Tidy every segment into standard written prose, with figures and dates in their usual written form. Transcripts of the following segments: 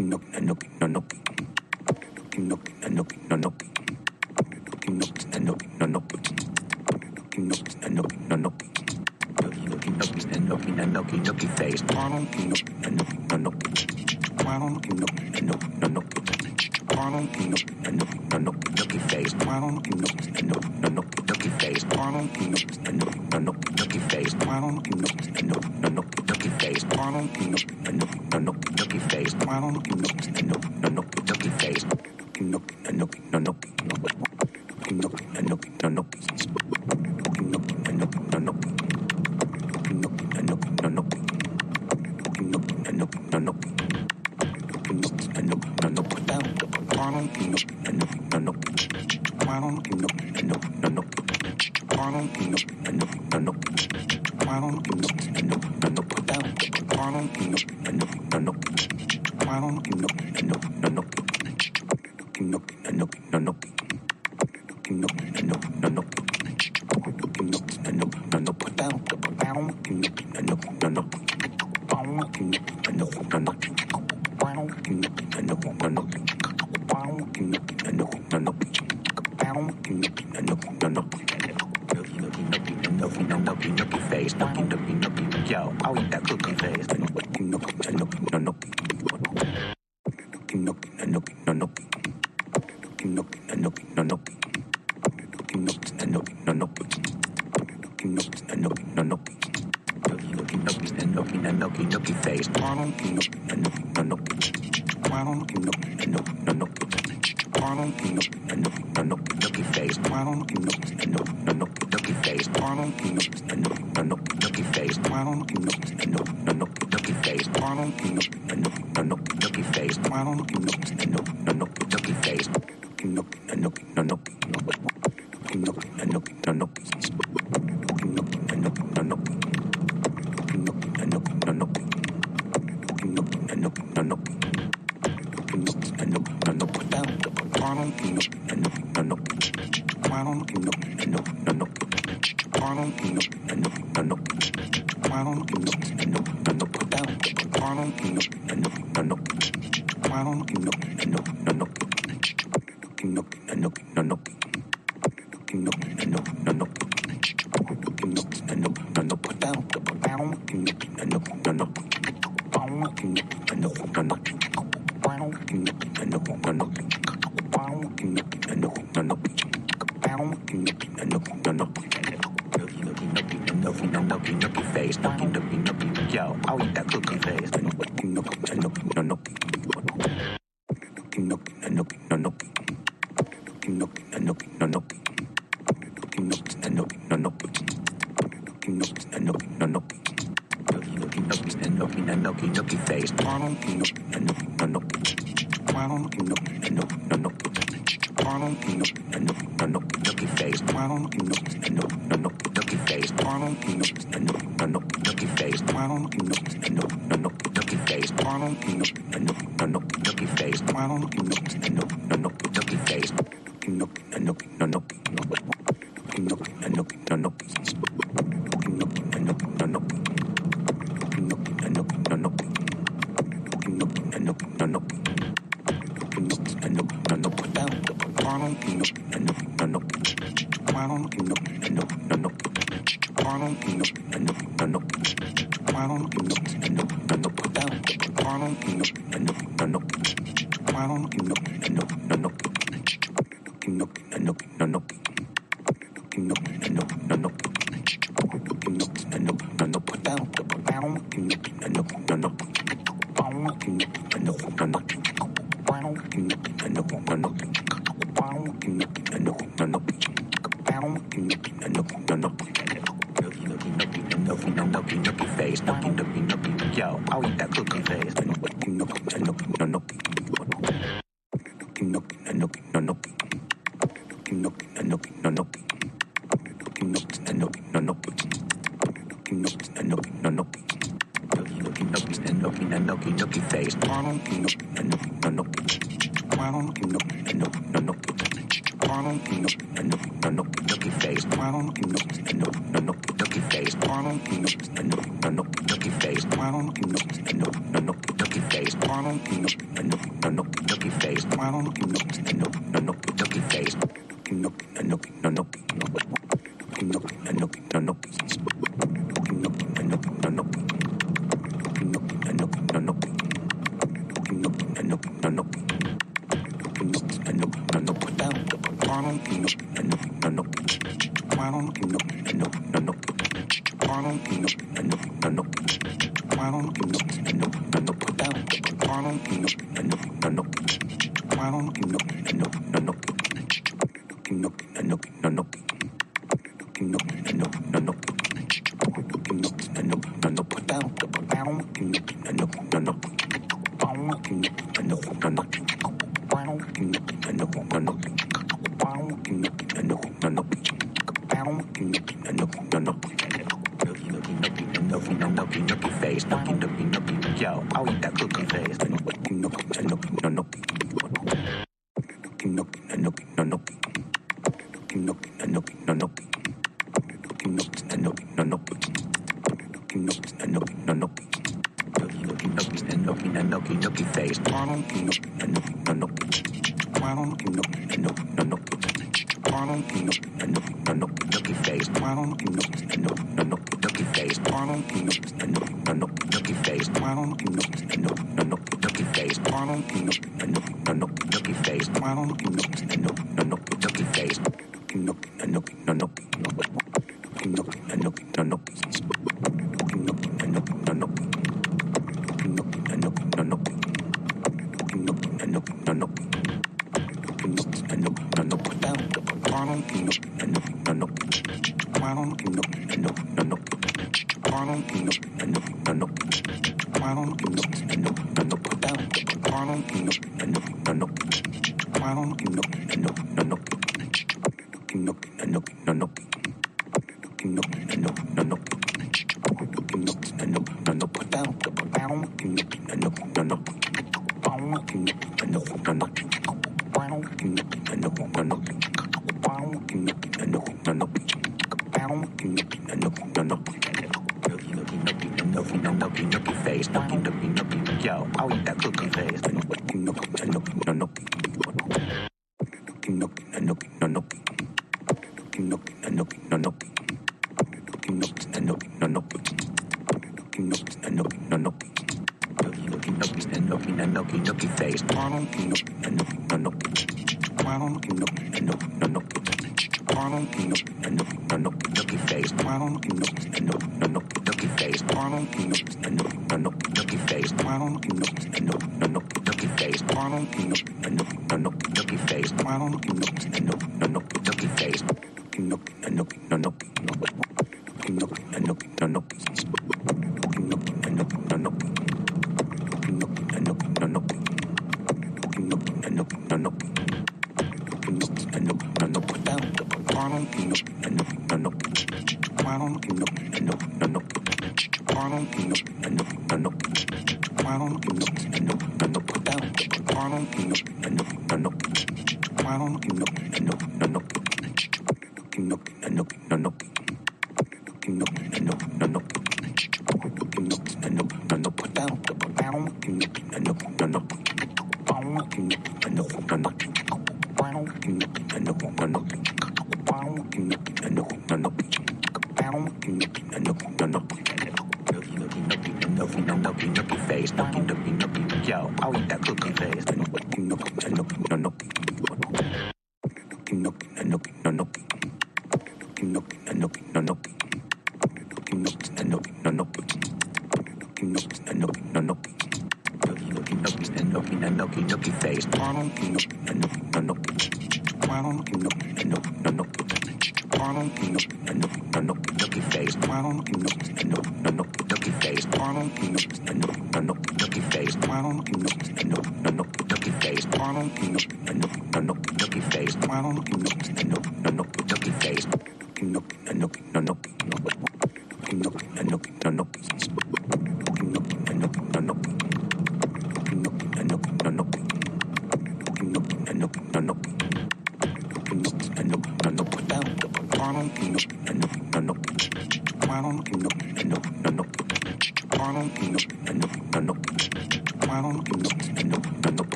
Face.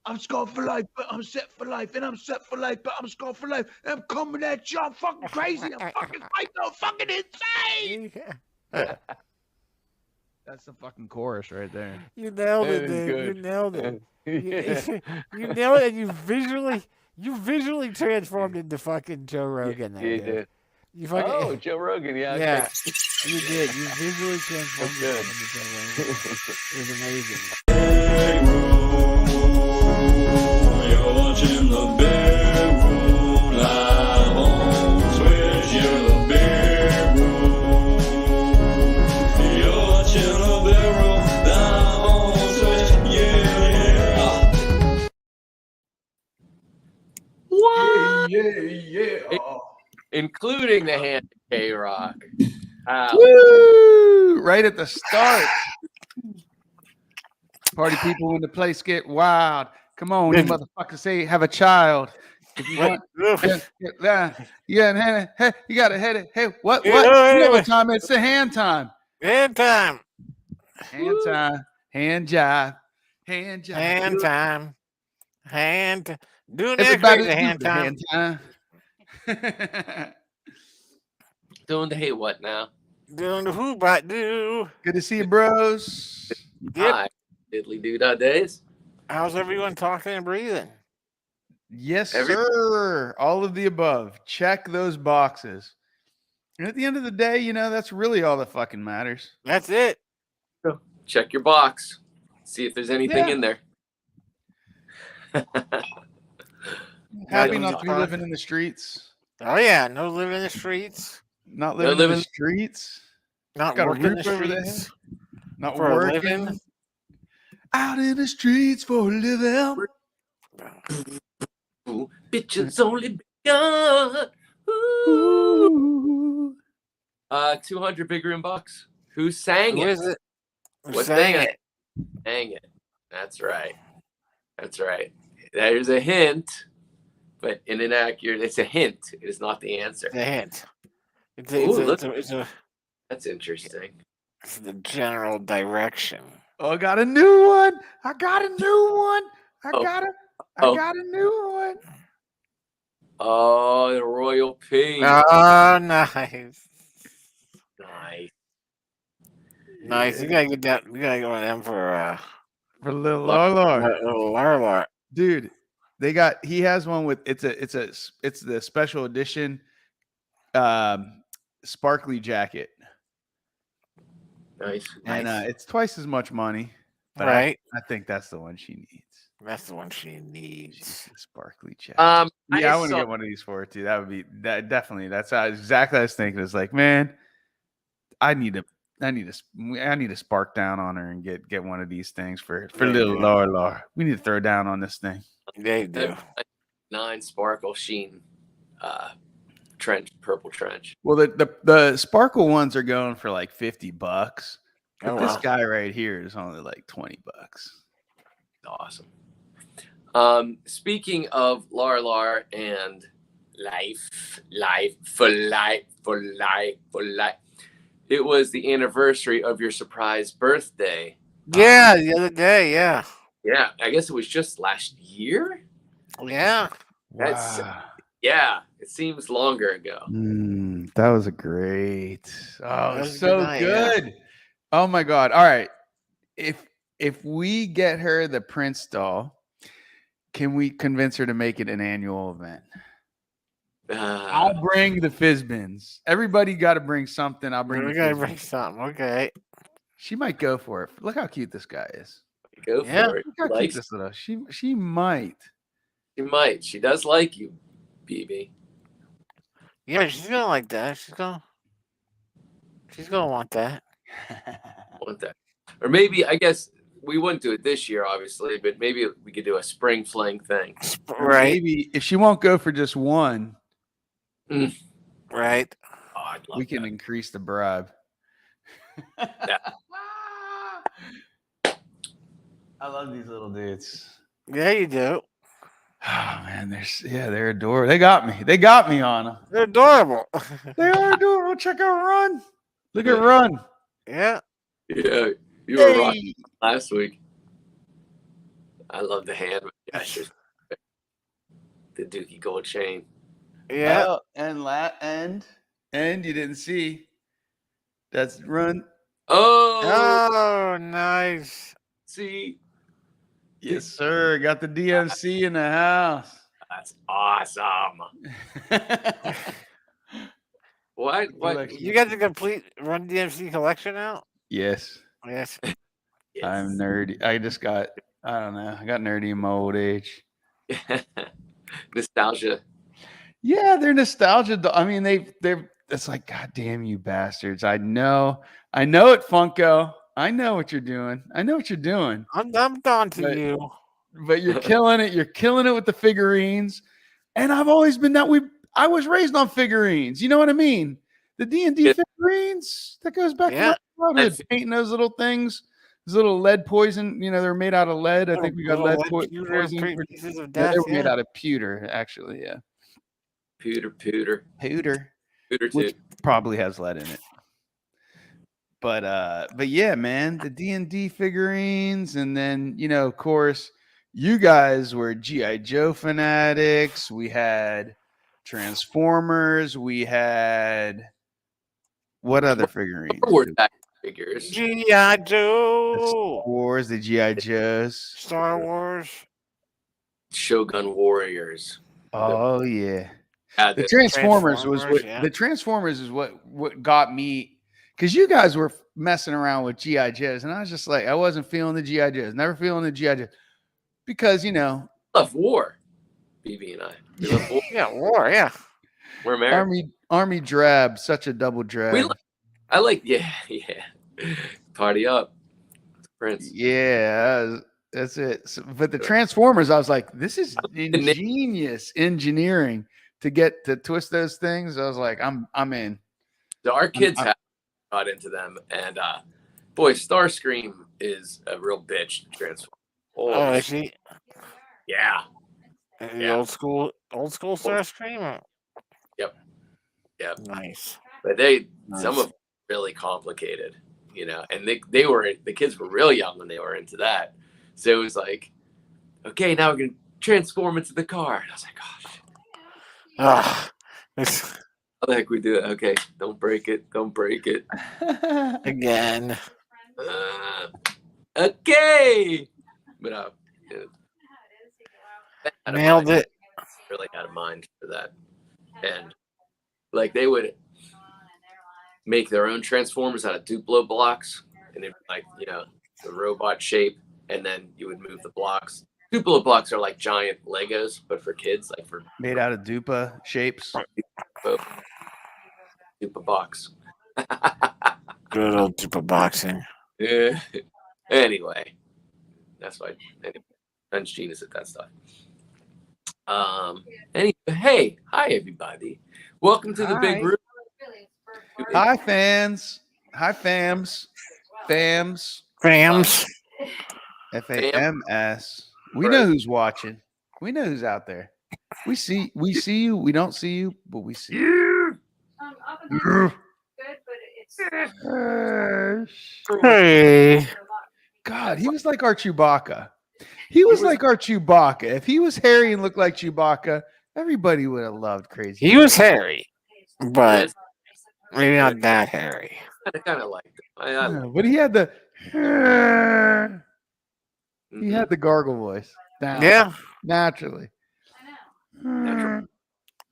I'm scarred for life, but I'm set for life, and I'm set for life, but I'm scarred for life. And I'm coming at you. I'm fucking crazy. I'm fucking psycho. I'm fucking insane. That's the fucking chorus right there. You nailed it, That is dude. You good. nailed it. Yeah. You nailed it, and you visually transformed into fucking Joe Rogan there, You dude. did. You fucking, Oh, Joe Rogan. Yeah. yeah, Okay. you did. You visually transformed That's yourself into Joe Rogan. It was amazing. You're watching the Big Room live on Switch. You're the Big Room. You're watching the Big Room live on Switch. Yeah. What? Yeah. Including the hand of K-Rock. Woo! Right at the start. Party people in the place get wild. Come on, you motherfuckers say have a child. If you want, you gotta hit it. Hey, what? You know what time it's? The hand time. Hand time. Hand time. Hand jive. Hand jive. Hand time. Hand. Doing that Everybody crazy do hand the time. hand time. Doing the hey what now? Doing the who bot do. Good to see you, bros. Yep. Hi, diddly doo days. How's everyone talking and breathing? Yes, sir. All of the above. Check those boxes. And at the end of the day, you know, that's really all that fucking matters. That's it. Check your box. See if there's anything in there. Happy not to be living in the streets. Oh yeah, no living in the streets. Not living in the streets. Not Got a working in roof the over their streets. head. Not For a working. living. Out in the streets for a living. Ooh, bitches only begun. Ooh. 200 big room bucks. Who sang Who it? is it? Who What's sang sang it? Sang it. That's right. That's right. There's a hint, but inaccurate. It's a hint. It is not the answer. It's a hint. That's interesting. It's the general direction. Oh, I got a new one. I got a new one. Oh, the Royal Pink. Oh, nice. Nice. Nice. You gotta get that. We gotta go on them for little Larlar. little Larlar. Dude, he has one with it's the special edition sparkly jacket. Nice. And it's twice as much money. But Right. I think that's the one she needs. That's the one she needs. The sparkly jacket. I want to get one of these for her too. That would be definitely. That's exactly what I was thinking. It's like, man, I need to spark down on her and get one of these things for little Larlar. We need to throw down on this thing. They do. 9 sparkle sheen purple trench. Well, the sparkle ones are going for like $50. But this wow. guy right here is only like $20. Awesome. Speaking of Larlar and life. It was the anniversary of your surprise birthday. Yeah, the other day. Yeah. Yeah, I guess it was just last year. Yeah. That's Wow. yeah. It seems longer ago. That was a great. Oh, That was a so good night, good. Oh my God. All right. If we get her the Prince doll, can we convince her to make it an annual event? I'll bring the Fizzbins. Everybody got to bring something. I'll bring. We gotta bring something. Okay. She might go for it. Look how cute this guy is. Go for it. Look how cute this little. She might. She might. She does like you, BB. Yeah, she's gonna like that. She's gonna want that. Want that. Or maybe, I guess we wouldn't do it this year, obviously, but maybe we could do a spring fling thing. Right. Maybe if she won't go for just one, right. Oh, I'd love we can that. increase the bribe. I love these little dudes. Yeah, you do. Oh man, they're adorable. They got me on them. They're adorable. They are adorable. Check out Run. Look at Run. Yeah. Yeah, you were rocking last week. I love the hand Gosh, the Dookie Gold Chain. Yeah. Oh, and you didn't see. That's run. Oh, Oh, nice. see, Yes, sir. Got the DMC in the house. that's awesome. What? Collection. You got the complete Run DMC collection out? Yes. Yes. Yes. I'm nerdy. I don't know. I got nerdy in my old age. Nostalgia. Yeah, they're nostalgia. I mean, they're. It's like, God damn you bastards! I know it, Funko. I know what you're doing. I'm on to But- you. But you're killing it. You're killing it with the figurines. And I've always been I was raised on figurines. You know what I mean? The D&D Yeah. figurines that goes back Yeah. to my childhood. Painting those little things, those little lead poison. They're made out of lead. I think we got Little lead pewter poison. pieces of Yeah, death. they were made Yeah. out of pewter, actually. Yeah, Pewter pewter, too. which probably has lead in it. But yeah, man, the D&D figurines, and then of course, you guys were G.I. Joe fanatics. We had Transformers. We had what other figurines? Star Wars action figures. G.I. The Star Joe. Wars, the G.I. Joes. Star Wars. Shogun Warriors. Oh yeah. Yeah, The Transformers was Transformers, what yeah. the Transformers is what got me, because you guys were messing around with G.I. Joes, and I was just like, I wasn't feeling the G.I. Joes, never feeling the G.I. Joes, because love war. BB and I. We love war. Yeah, war. Yeah. We're American. Army drab, such a double drab. I like yeah. Party up. Prince. Yeah, that's it. But the Transformers, I was like, this is ingenious engineering to twist those things. I was like, I'm in. So our kids have got into them, and boy, Starscream is a real bitch to transform. Oh, is he? Yeah. The Yeah. old school Starscream. Yep. Nice. But some of them are really complicated, and the kids were real young when they were into that. So it was like, okay, now we're gonna transform into the car. And I was like, gosh, Ah, how the heck we do it? Okay, don't break it. again. Okay. But Nailed it. Really had a mind for that, and like they would make their own Transformers out of Duplo blocks, and it'd be like the robot shape, and then you would move the blocks. Duplo blocks are like giant Legos, but for kids, like for Made out of Dupa shapes. Dupa box. Good old Dupa boxing. Yeah. Anyway, that's why Ben's genius at that stuff. Anyway, hey, hi everybody. Welcome to the Hi. Big Room. Hi, fans. Hi, fams. Fams. Fams. FAMS. We know who's watching. We know who's out there. We see you. We don't see you, but we see you. Good, but it's Hey. God, he was like our Chewbacca. He was like our Chewbacca. If he was hairy and looked like Chewbacca, everybody would have loved Crazy. He was hairy, but maybe not that hairy. I kind of liked it. I Yeah, but he had the he had the gargle voice down Yeah, naturally. Natural.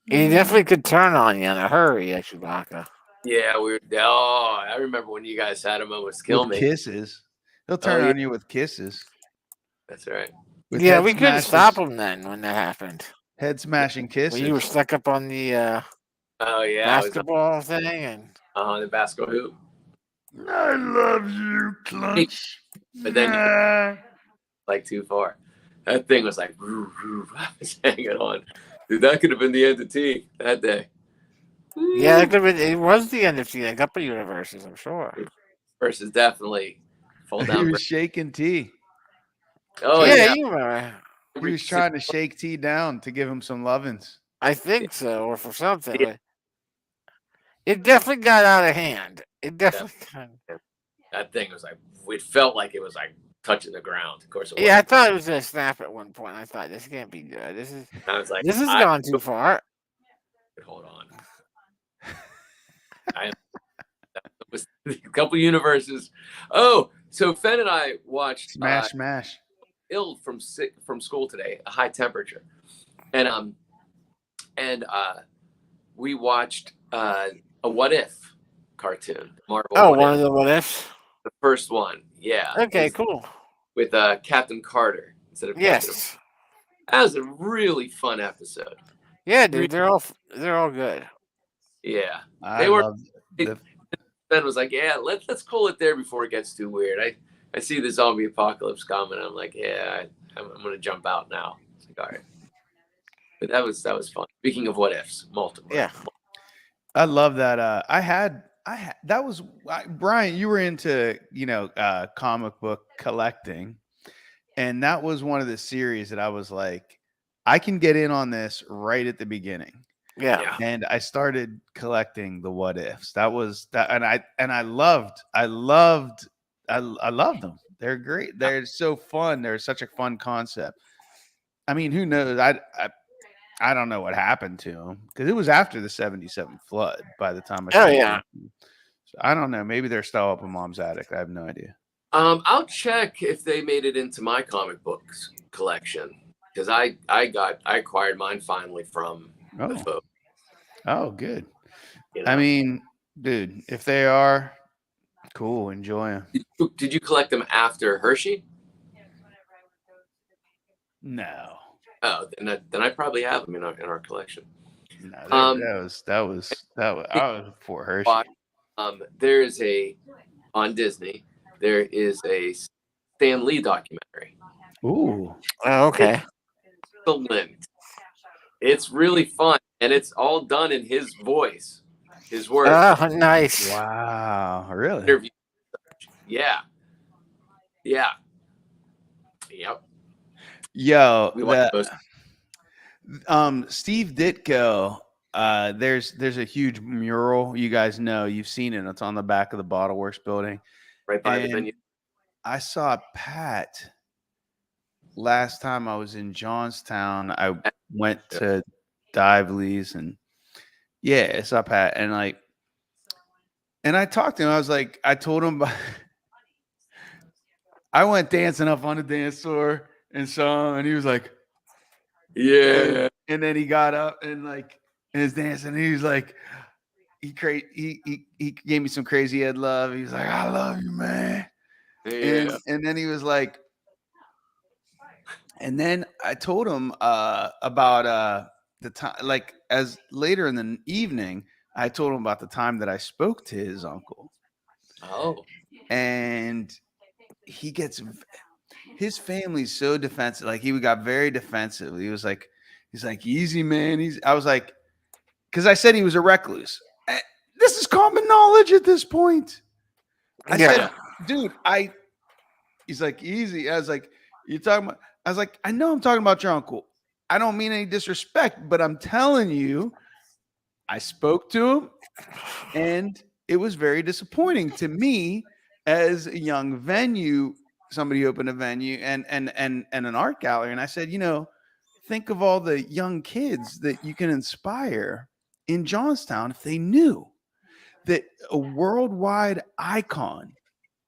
he definitely could turn on you in a hurry, Chewbacca. Yeah, I remember when you guys had him almost kill With me. kisses. He'll turn yeah. on you with kisses. That's right. With Yeah, head we couldn't smashes- stop him then when that happened. Head smashing kisses. When you were stuck up on the Oh yeah, basketball thing, and the basketball hoop. I love you, Clutch. But then like too far. That thing was like, roo, roo. I was hanging on. Dude, that could have been the end of T that day. yeah, it was the end of the couple universes, I'm sure. Versus definitely fall He down. was shaking T. Oh yeah, yeah. you were. He was trying to shake T down to give him some lovins. I think so, or for something. Yeah. It definitely got out of hand. It definitely got. That thing was like, it felt like it was like touching the ground. Of course, it Yeah, I wasn't. thought it was gonna snap at one point. I thought this can't be good. I was like, This has gone too far. Hold on. I was a couple universes. Oh, so Fen and I watched Smash. ill from school today, a high temperature, and we watched a What If cartoon, Marvel. Oh, What one If, of the what ifs. the first one, yeah. Okay, cool. With Captain Carter instead of Captain. Yes. That was a really fun episode. Yeah, dude, they're all good. Yeah, I love the Ben was like, "Yeah, let's call it there before it gets too weird." I see the zombie apocalypse coming. I'm like, "Yeah, I'm gonna jump out now." It's like, all right, but that was fun. Speaking of what ifs, multiple. Yeah. I love that. I had that was Brian. You were into comic book collecting, and that was one of the series that I was like, I can get in on this right at the beginning. Yeah. And I started collecting the what ifs. That was that, and I loved them. They're great. They're so fun. They're such a fun concept. I mean, who knows? I don't know what happened to them because it was after the '77 flood by the time I Oh, started yeah. collecting. So I don't know. Maybe they're still up in Mom's attic. I have no idea. I'll check if they made it into my comic books collection because I acquired mine finally from the folk. Oh, good. You know? I mean, dude, if they are cool, enjoy them. Did you collect them after Hershey? No. Oh, then I probably have them in our collection. No, that was I was for Hershey. There is on Disney. There is a Stan Lee documentary. Ooh. Oh, okay. Excellent. It's really fun, and it's all done in his voice, his words. Oh, nice. Wow. Really? Interview. Yeah. Yep. Yo, We watched those. Steve Ditko. There's a huge mural. You guys know, you've seen it. It's on the back of the Bottle Works building. Right by the venue. I saw Pat last time I was in Johnstown. I went to Dively's and I saw Pat and I talked to him. I was like, I told him I went dancing up on the dance floor and saw him, and he was like, yeah. And then he got up and his dancing. And he was like, he gave me some crazy head love. He was like, I love you, man. Yeah. And then he was like, and then I told him about the time, as later in the evening, I told him about the time that I spoke to his uncle. Oh. And his family's so defensive. He got very defensive. He's like, easy, man. I was like, because I said he was a recluse. This is common knowledge at this point. I said, dude, he's like, easy. I was like, you talking about? I was like, I know I'm talking about your uncle. I don't mean any disrespect, but I'm telling you, I spoke to him, and it was very disappointing to me as a young venue. Somebody opened a venue and an art gallery, and I said, think of all the young kids that you can inspire in Johnstown if they knew that a worldwide icon,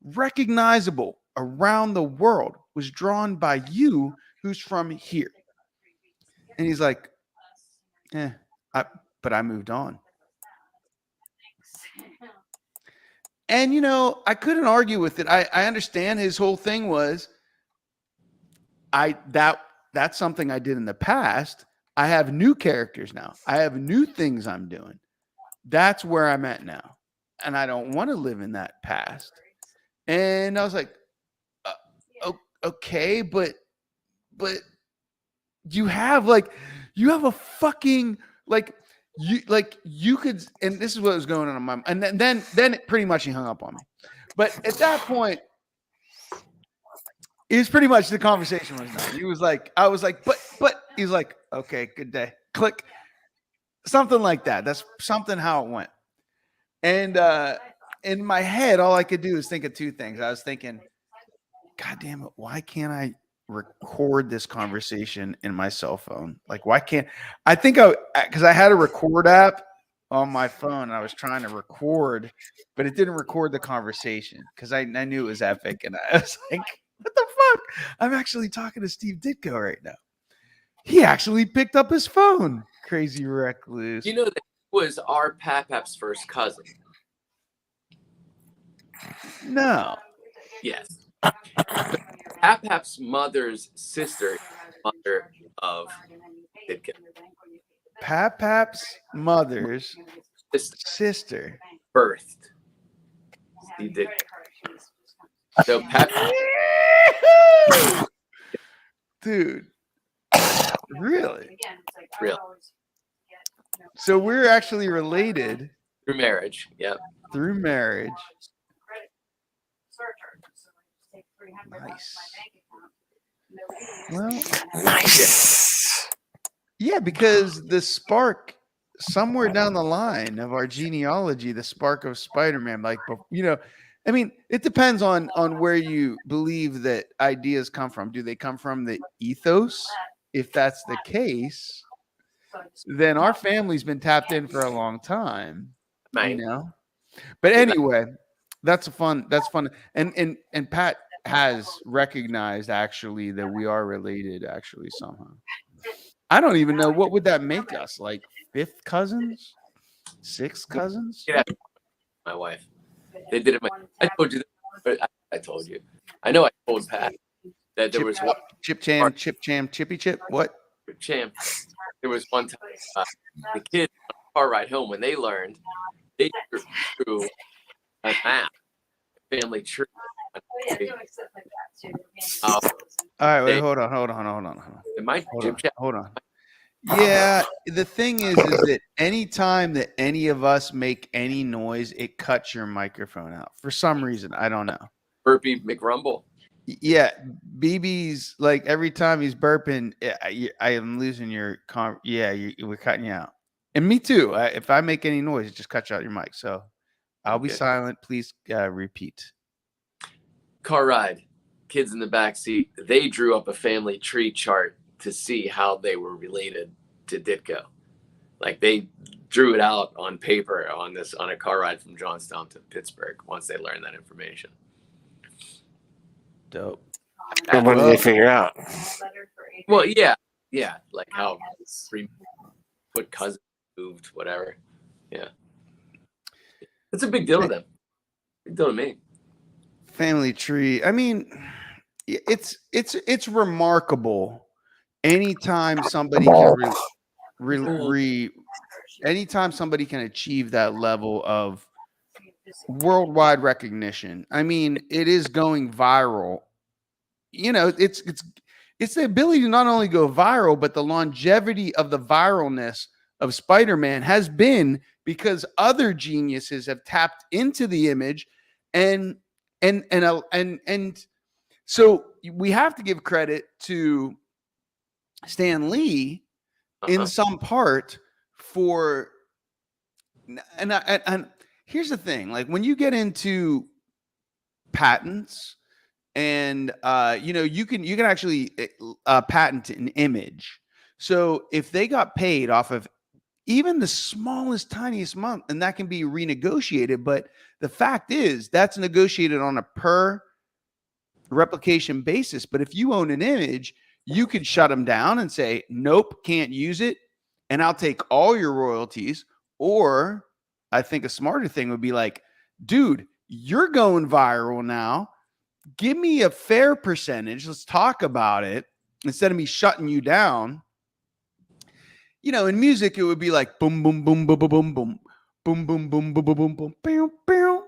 recognizable around the world, was drawn by you, who's from here. And he's like, but I moved on. And, I couldn't argue with it. I understand his whole thing was that's something I did in the past. I have new characters now. I have new things I'm doing. That's where I'm at now. And I don't want to live in that past. And I was like, okay, but you have a fucking you could, and this is what was going on in my mind. And then it pretty much he hung up on me. But at that point, it was pretty much the conversation was done. He was like, I was like, but he's like, okay, good day. Click. Something like that. That's something how it went. And in my head, all I could do is think of two things. I was thinking, God damn it, why can't I record this conversation in my cell phone? Like, why can't I think because I had a record app on my phone and I was trying to record, but it didn't record the conversation because I knew it was epic. And I was like, what the fuck? I'm actually talking to Steve Ditko right now. He actually picked up his phone. Crazy recluse. You know that he was our Papap's first cousin. No. Yes. Papap's mother's sister, mother of Ditko. Papap's mother's sister Birthed Steve Ditko. So Papap, dude. Really? Really. So we're actually related through marriage. Yep. through marriage. Nice. Well, Nice. yeah, because the spark somewhere down the line of our genealogy, the spark of Spider-Man, like, you know, I mean, it depends on where you believe that ideas come from. Do they come from the ethos? If that's the case, then our family's been tapped in for a long time, you know. But anyway, that's fun. And Pat has recognized actually that we are related actually somehow. I don't even know what would that make us, like fifth cousins, sixth cousins. Yeah, my wife. They did it. I told you. I told you. I know. I told Pat that there was one Chippy Chip. What? Cham. There was one time the kids on the car ride home when they learned they drew a map, family tree. All right, wait, hold on. Hold on. Yeah, the thing is that anytime that any of us make any noise, it cuts your microphone out for some reason. I don't know. Burpee McRumble. Yeah, BB's like every time he's burping, I am losing your we're cutting you out, and me too. If I make any noise, it just cuts out your mic. So I'll be silent. Please repeat. Car ride, kids in the back seat. They drew up a family tree chart to see how they were related to Ditko. Like they drew it out on paper on a car ride from Johnstown to Pittsburgh. Once they learned that information. Dope. And what did they figure out? Well, yeah, like how 3-foot cousin moved, whatever. Yeah, it's a big deal to them. Big deal to me. Family tree. I mean, it's remarkable. Anytime somebody can anytime somebody can achieve that level of worldwide recognition. I mean, it is going viral. You know, it's the ability to not only go viral, but the longevity of the viralness of Spider-Man has been because other geniuses have tapped into the image and so we have to give credit to Stan Lee in some part for and here's the thing, like when you get into patents and you know, you can actually patent an image. So if they got paid off of even the smallest, tiniest amount, and that can be renegotiated, but the fact is that's negotiated on a per replication basis. But if you own an image, you could shut them down and say, nope, can't use it, and I'll take all your royalties. Or I think a smarter thing would be like, dude, you're going viral now. Give me a fair percentage. Let's talk about it instead of me shutting you down. You know, in music, it would be like boom, boom, boom, boom, boom, boom, boom, boom, boom, boom, boom, boom, boom, boom, boom.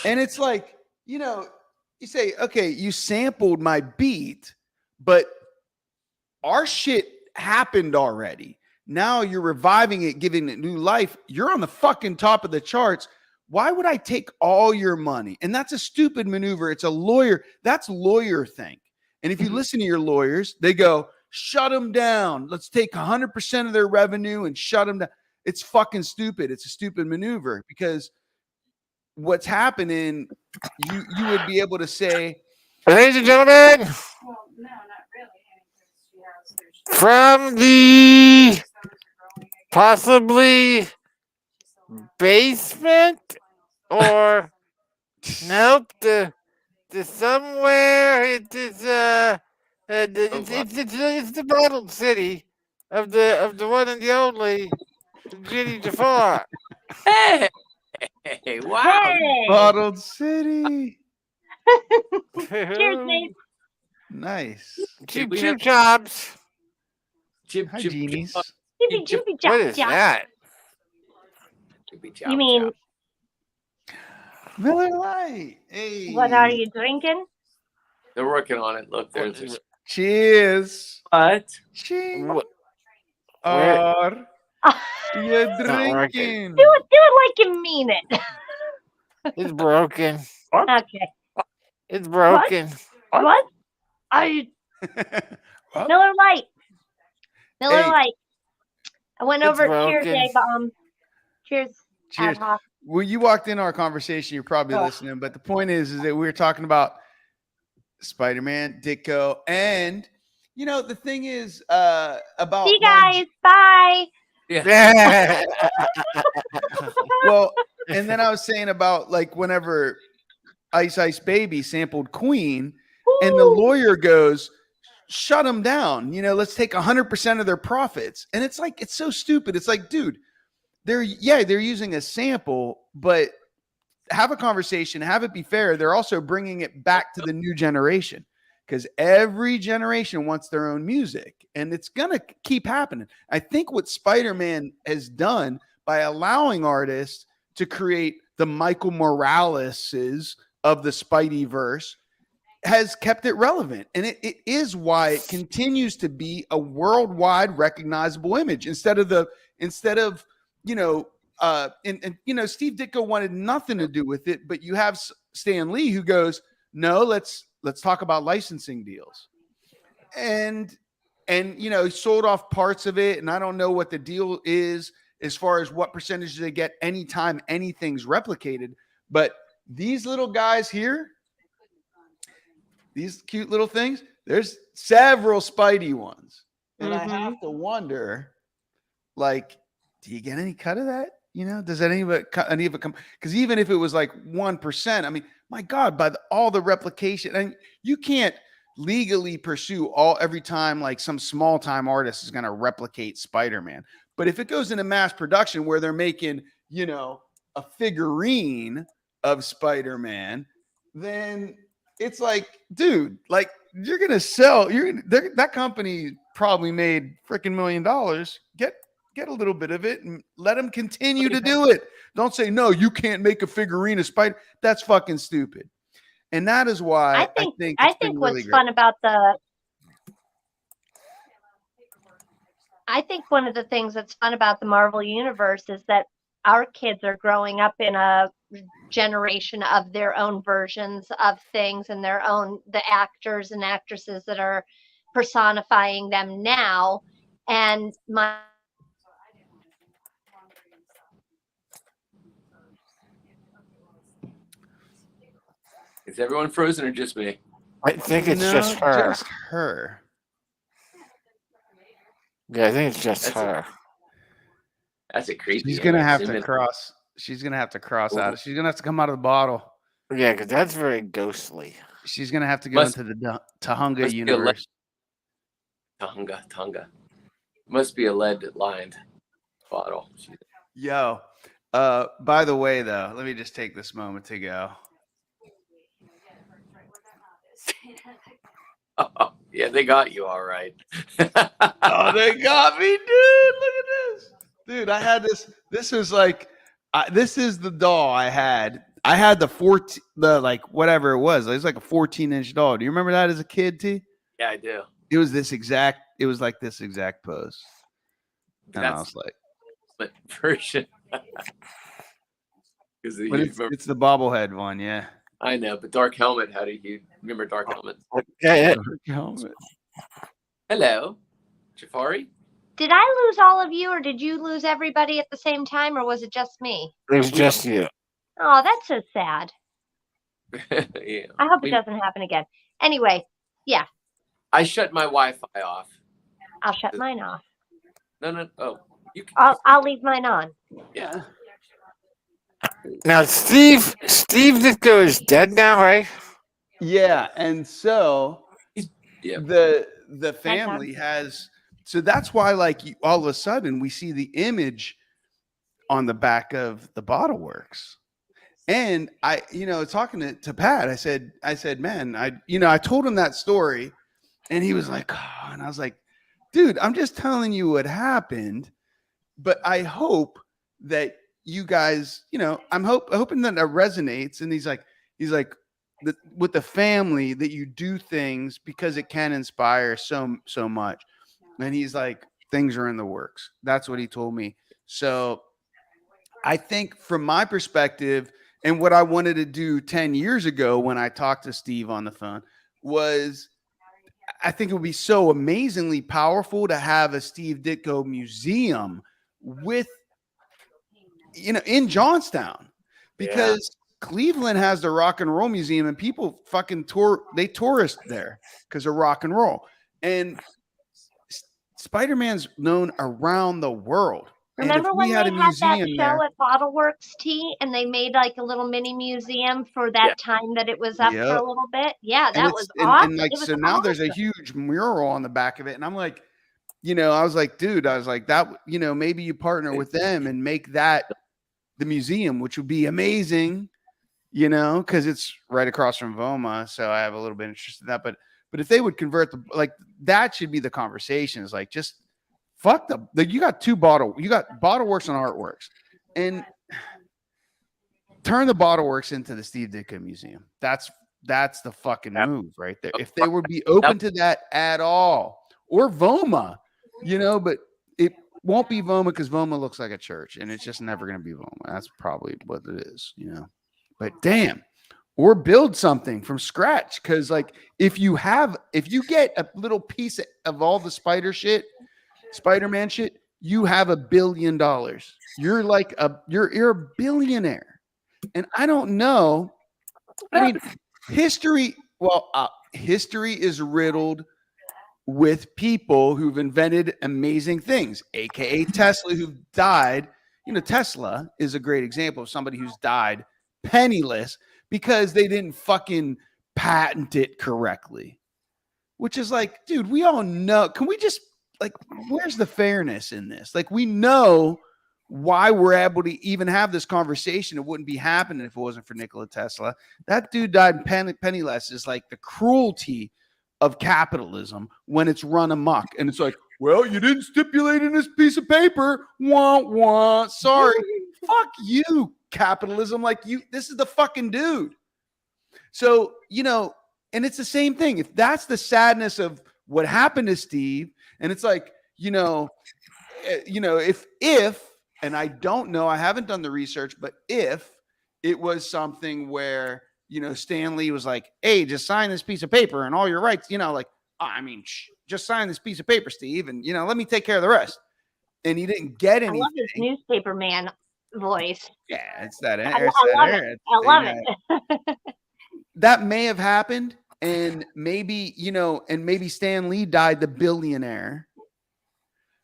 And it's like, you know, you say, okay, you sampled my beat, but our shit happened already. Now you're reviving it, giving it new life. You're on the fucking top of the charts. Why would I take all your money? And that's a stupid maneuver. It's a lawyer. That's lawyer thing. And if you listen to your lawyers, they go, shut them down. Let's take 100% of their revenue and shut them down. It's fucking stupid. It's a stupid maneuver because what's happening, you would be able to say, Ladies and gentlemen, Well, no, not really. Because she has there's from the those are growing again. possibly basement or nope, the somewhere it is it's the bottled city of the one and the only Ginny Jafar. Hey, wow. Hey! Bottled City. Cheers, mate. Nice. Cheap we have- jobs. Jib, Hi, jib, genies. Jippy, Jip- jippy, What jop, is jop. that? jib, You mean, Miller Lite. Hey. what are you drinking? They're working on it. Look, there's Cheers. what? Cheers. What? Or Oh, you not working. drinking? do it like you mean it. It's broken. Okay. It's broken. What? Are you What? Miller Lite? Miller Hey. Lite. I went It's over. Cheers, broken. Dave. Cheers. Cheers. Ad hoc. Well, you walked into our conversation. You're probably Oh. listening, but the point is that we were talking about Spider-Man, Ditko, and the thing is about See you guys. Bye. Yeah. well, and then I was saying about like whenever Ice Ice Baby sampled Queen, and the lawyer goes, "Shut them down. Let's take 100% of their profits." And it's like it's so stupid. It's like, dude, they're using a sample, but have a conversation, have it be fair. They're also bringing it back to the new generation because every generation wants their own music, and it's gonna keep happening. I think what Spider-Man has done by allowing artists to create the Michael Moraleses of the Spideyverse has kept it relevant, and it is why it continues to be a worldwide recognizable image instead of Steve Ditko wanted nothing to do with it, but you have Stan Lee who goes, no, let's talk about licensing deals, and he sold off parts of it, and I don't know what the deal is as far as what percentage they get anytime anything's replicated, but these little guys here, these cute little things, there's several Spidey ones, and I have to wonder, like, do you get any cut of that? Does any of it come? Because even if it was like 1%, I mean, my God, by all the replication, and you can't legally pursue every time like some small time artist is going to replicate Spider-Man. But if it goes into mass production where they're making, a figurine of Spider-Man, then it's like, dude, like you're going to sell. That company probably made freaking $1 million. Get a little bit of it and let them continue to do it. Don't say, no, you can't make a figurine of Spider. That's fucking stupid. And that is why I think what's fun about I think one of the things that's fun about the Marvel Universe is that our kids are growing up in a generation of their own versions of things and the actors and actresses that are personifying them now. And Is everyone frozen or just me? I think it's just her. Just her. Yeah, I think it's just her. That's a creepy. She's gonna have image. to cross. She's gonna have to cross out. She's gonna have to come out of the bottle. Yeah, because that's very ghostly. She's gonna have to go into the Tahunga universe. Tahunga. Must be a lead-lined bottle. Yo, by the way, though, let me just take this moment to go. Oh, yeah, they got you all right. Oh, they got me, dude. Look at this. Dude, I had this. This was like, this is the doll I had. I had whatever it was. It was like a 14-inch doll. Do you remember that as a kid, T? Yeah, I do. It was like this exact pose. And I was like, but version. it's the bobblehead one, yeah. I know, but Dark Helmet, how do you remember Dark Helmet? Yeah. Helmet. Hello, Jafari? did I lose all of you, or did you lose everybody at the same time, or was it just me? It was just you. Oh, that's so sad. Yeah. I hope it doesn't happen again. Anyway, yeah, I shut my Wi-Fi off. I'll shut mine off. No. Oh, you can. I'll leave mine on. Yeah. Now, Steve Ditko is dead now, right? Yeah, and so Yeah. the family has, so that's why like all of a sudden we see the image on the back of the bottle works. And I, talking to Pat, I said, man, I told him that story, and he was like, oh, and I was like, dude, I'm just telling you what happened, but I hope that you guys, I'm hoping that it resonates. And he's like, with the family, that you do things because it can inspire so much. And he's like, things are in the works. That's what he told me. So I think from my perspective, and what I wanted to do 10 years ago when I talked to Steve on the phone was, I think it would be so amazingly powerful to have a Steve Ditko museum with, in Johnstown, because Cleveland has the Rock and Roll Museum, and people fucking tourist there because of rock and roll. And Spider-Man's known around the world. Remember when they had that show at BottleWorks Tea, and they made like a little mini museum for that time that it was up for a little bit? Yeah, that was awesome. And like, so now there's a huge mural on the back of it, and I'm like, I was like, dude, that, maybe you partner with them and make that the museum, which would be amazing, because it's right across from Voma. So I have a little bit of interest in that, but if they would convert that should be the conversation, is like, just fuck you got Bottle Works and Artworks, and turn the Bottle Works into the Steve Ditko Museum. That's the fucking move right there. If they would be open to that at all, or Voma, but it won't be Voma because Voma looks like a church, and it's just never going to be Voma. That's probably what it is, But damn, or build something from scratch, because like if you get a little piece of all the Spider-Man shit, you have $1 billion. You're like you're a billionaire. And I don't know. I mean, history is riddled with people who've invented amazing things, aka Tesla, who died. Tesla is a great example of somebody who's died penniless because they didn't fucking patent it correctly. Which is like, dude, we all know. Can we just, like, where's the fairness in this? Like, we know why we're able to even have this conversation. It wouldn't be happening if it wasn't for Nikola Tesla. That dude died penniless. Is like the cruelty of capitalism when it's run amok. And it's like, well, you didn't stipulate in this piece of paper. Wah, wah. Sorry. Fuck you, capitalism. Like, this is the fucking dude. So, and it's the same thing. If that's the sadness of what happened to Steve, and it's like, if, and I don't know, I haven't done the research, but if it was something where, Stan Lee was like, hey, just sign this piece of paper and all your rights, just sign this piece of paper, Steve, and, let me take care of the rest. And he didn't get anything. I love his newspaper man voice. Yeah, it's that. I love it. That may have happened, and maybe, maybe Stan Lee died the billionaire.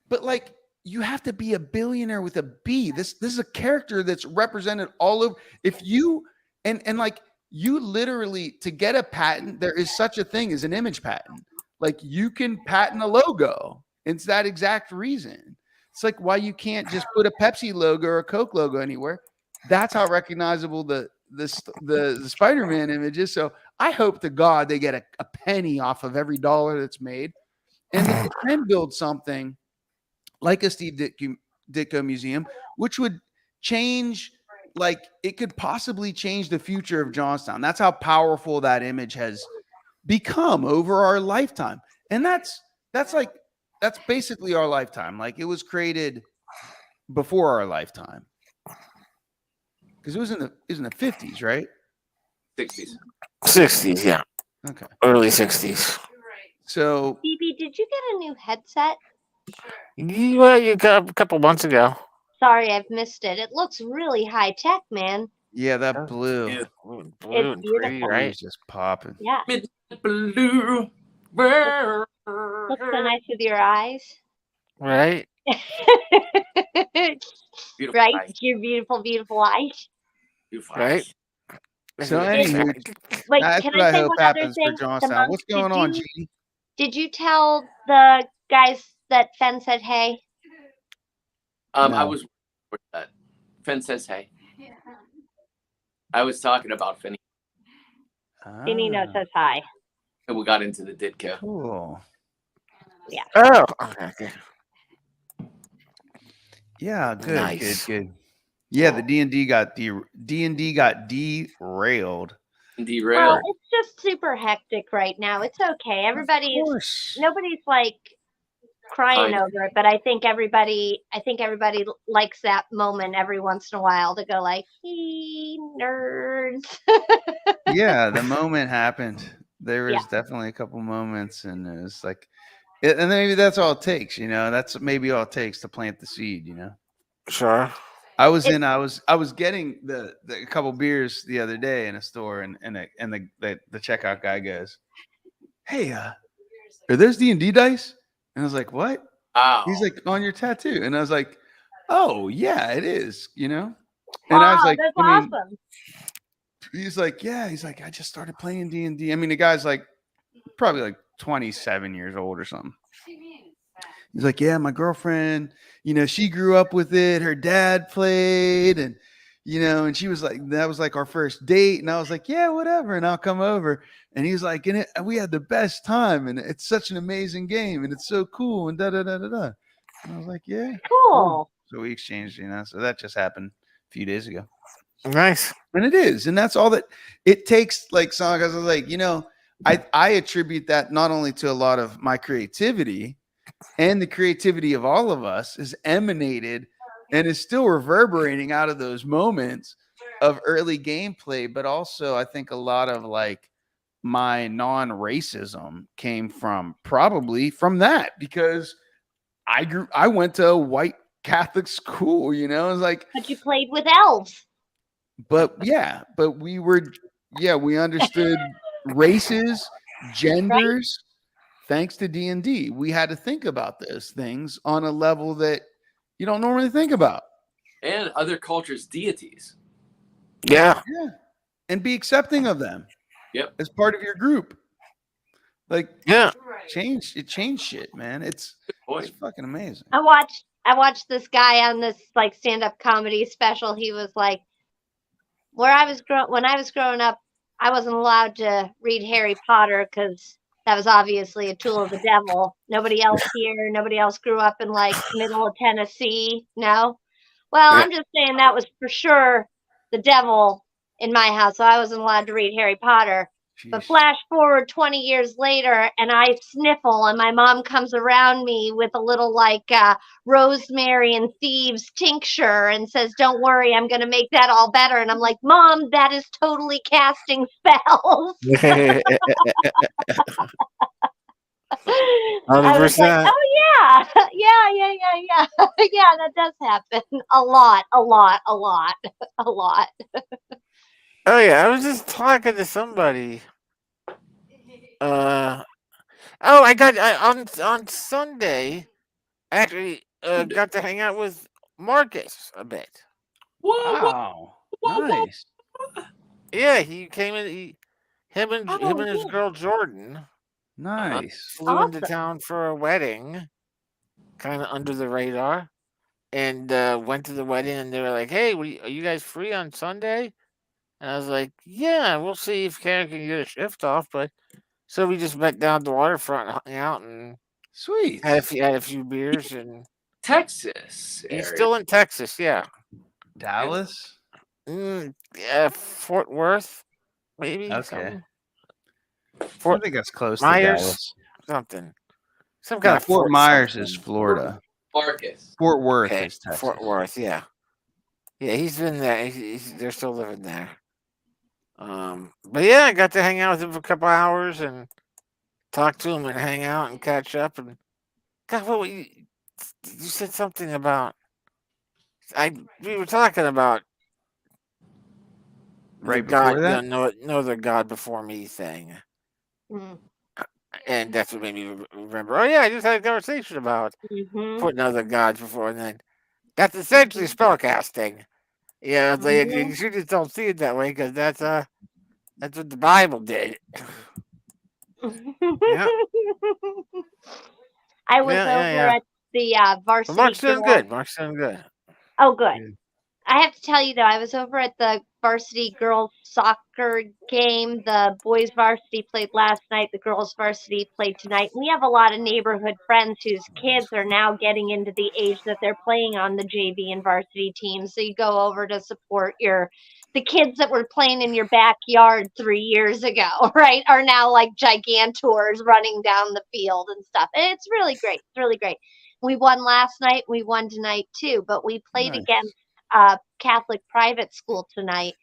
But like, you have to be a billionaire with a B. This is a character that's represented all over. If you and like, you literally, to get a patent, there is such a thing as an image patent. Like, you can patent a logo. It's that exact reason. It's like why you can't just put a Pepsi logo or a Coke logo anywhere. That's how recognizable the Spider-Man image is. So I hope to God they get a penny off of every dollar that's made, and they can build something like a Steve Ditko Museum, which would change, like, it could possibly change the future of Johnstown. That's how powerful that image has become over our lifetime. And that's basically our lifetime. Like, it was created before our lifetime. Because it was in the 50s, right? 60s. 60s, yeah. Okay. Early 60s. So, BB, did you get a new headset? Well, you got a couple months ago. Sorry, I've missed it. It looks really high tech, man. Yeah, that Oh, blue. Yeah. Blue and It's pretty, beautiful. right? Blue's just popping. Yeah. Midnight blue. Looks so nice with your eyes. Right? Beautiful Right? eyes. Your beautiful, beautiful eyes. Beautiful Right? eyes. So It's- anywho, Wait, that's can what I I say hope one other happens for thing? The Johnstown. monk, What's going on, G? did you tell the guys that Fen said hey? I No. was with that. Finn says hey. I was talking about Finny, Finino Ah, says hi. and we got into the Ditko. cool. Oh, okay. Yeah, good, Nice. good. Yeah, the D&D got derailed. Well, Derailed. it's just super hectic right now. It's okay. Nobody's like crying Fine. over it, but I think everybody likes that moment every once in a while to go like, "He nerds." Yeah, the moment happened. There Yeah. was definitely a couple moments, and it was like, and then maybe that's all it takes. That's maybe all it takes to plant the seed. Sure. I was getting the couple beers the other day in a store, and the checkout guy goes, "Hey, are those D&D dice?" And I was like, "What?" Wow. He's like, "On your tattoo," and I was like, "Oh yeah, it is." And Wow, I was like, that's I mean, awesome. he's like, "Yeah," he's like, "I just started playing D&D." I mean, the guy's like probably like 27 years old or something. He's like, "Yeah, my girlfriend, she grew up with it. Her dad played, and and she was like, that was like our first date." And I was like, "Yeah, whatever, and I'll come over." And he was like, "And we had the best time, and it's such an amazing game, and it's so cool, and da da da da da." And I was like, "Yeah, Cool. So we exchanged, so that just happened a few days ago. Nice. And it is, and that's all that it takes. Like some guys are like, I attribute that not only to a lot of my creativity, and the creativity of all of us is emanated and is still reverberating out of those moments of early gameplay, but also I think a lot of like my non-racism came probably from that, because I went to a white Catholic school, it's like, But you played with elves. but we understood races, genders. Thanks to D&D, we had to think about those things on a level that you don't normally think about. And other cultures' deities. Yeah. Yeah. And be accepting of them. Yep. As part of your group. Like, Yeah. it changed shit, man. It's fucking amazing. I watched this guy on this like stand-up comedy special. He was like, when I was growing up, I wasn't allowed to read Harry Potter because that was obviously a tool of the devil. Nobody else grew up in like middle of Tennessee. No. Well, Yeah. I'm just saying that was for sure the devil in my house. So I wasn't allowed to read Harry Potter. But Jeez. flash forward 20 years later, and I sniffle, and my mom comes around me with a little like rosemary and thieves tincture and says, "Don't worry, I'm going to make that all better." And I'm like, "Mom, that is totally casting spells." I was like, 100%. "Oh yeah, yeah, yeah, that does happen a lot." Oh yeah, I was just talking to somebody. On Sunday, I actually got to hang out with Marcus a bit. Whoa, Wow. Nice. Yeah, he came in. Him and his girl Jordan Nice. flew into Awesome. town for a wedding, kind of under the radar, and went to the wedding. And they were like, "Hey, are you guys free on Sunday?" And I was like, "Yeah, we'll see if Karen can get a shift off." But so we just met down at the waterfront, and hung out, and Sweet. had a few beers, and Texas area. he's still in Texas. Yeah, Dallas? yeah, Fort Worth, maybe. Okay. Something. I Fort think that's close Myers, to Dallas. something. Some No, kind of Fort Myers something. is Florida. Marcus. Fort Worth Okay, is Texas. Fort Worth, yeah. Yeah, he's been there. They're still living there. But yeah, I got to hang out with him for a couple hours and talk to him and hang out and catch up. And God, you said something about we were talking about right God, before that. no other God before me thing. Mm. And that's what made me remember. Oh yeah, I just had a conversation about Mhm. putting other gods before, and then that's essentially spellcasting. Yeah, it's like, you should just don't see it that way because that's what the Bible did. Yeah, I was over yeah. at the But varsity Mark's doing girls. good. Mark's doing good. Oh, good. Yeah. I have to tell you though, I was over at the varsity girls soccer game. The boys varsity played last night. The girls varsity played tonight. We have a lot of neighborhood friends whose kids are now getting into the age that they're playing on the JV and varsity teams. So you go over to support the kids that were playing in your backyard 3 years ago, right? Are now like gigantors running down the field and stuff. And it's really great. It's really great. We won last night. We won tonight too, but we played Nice. against Catholic private school tonight.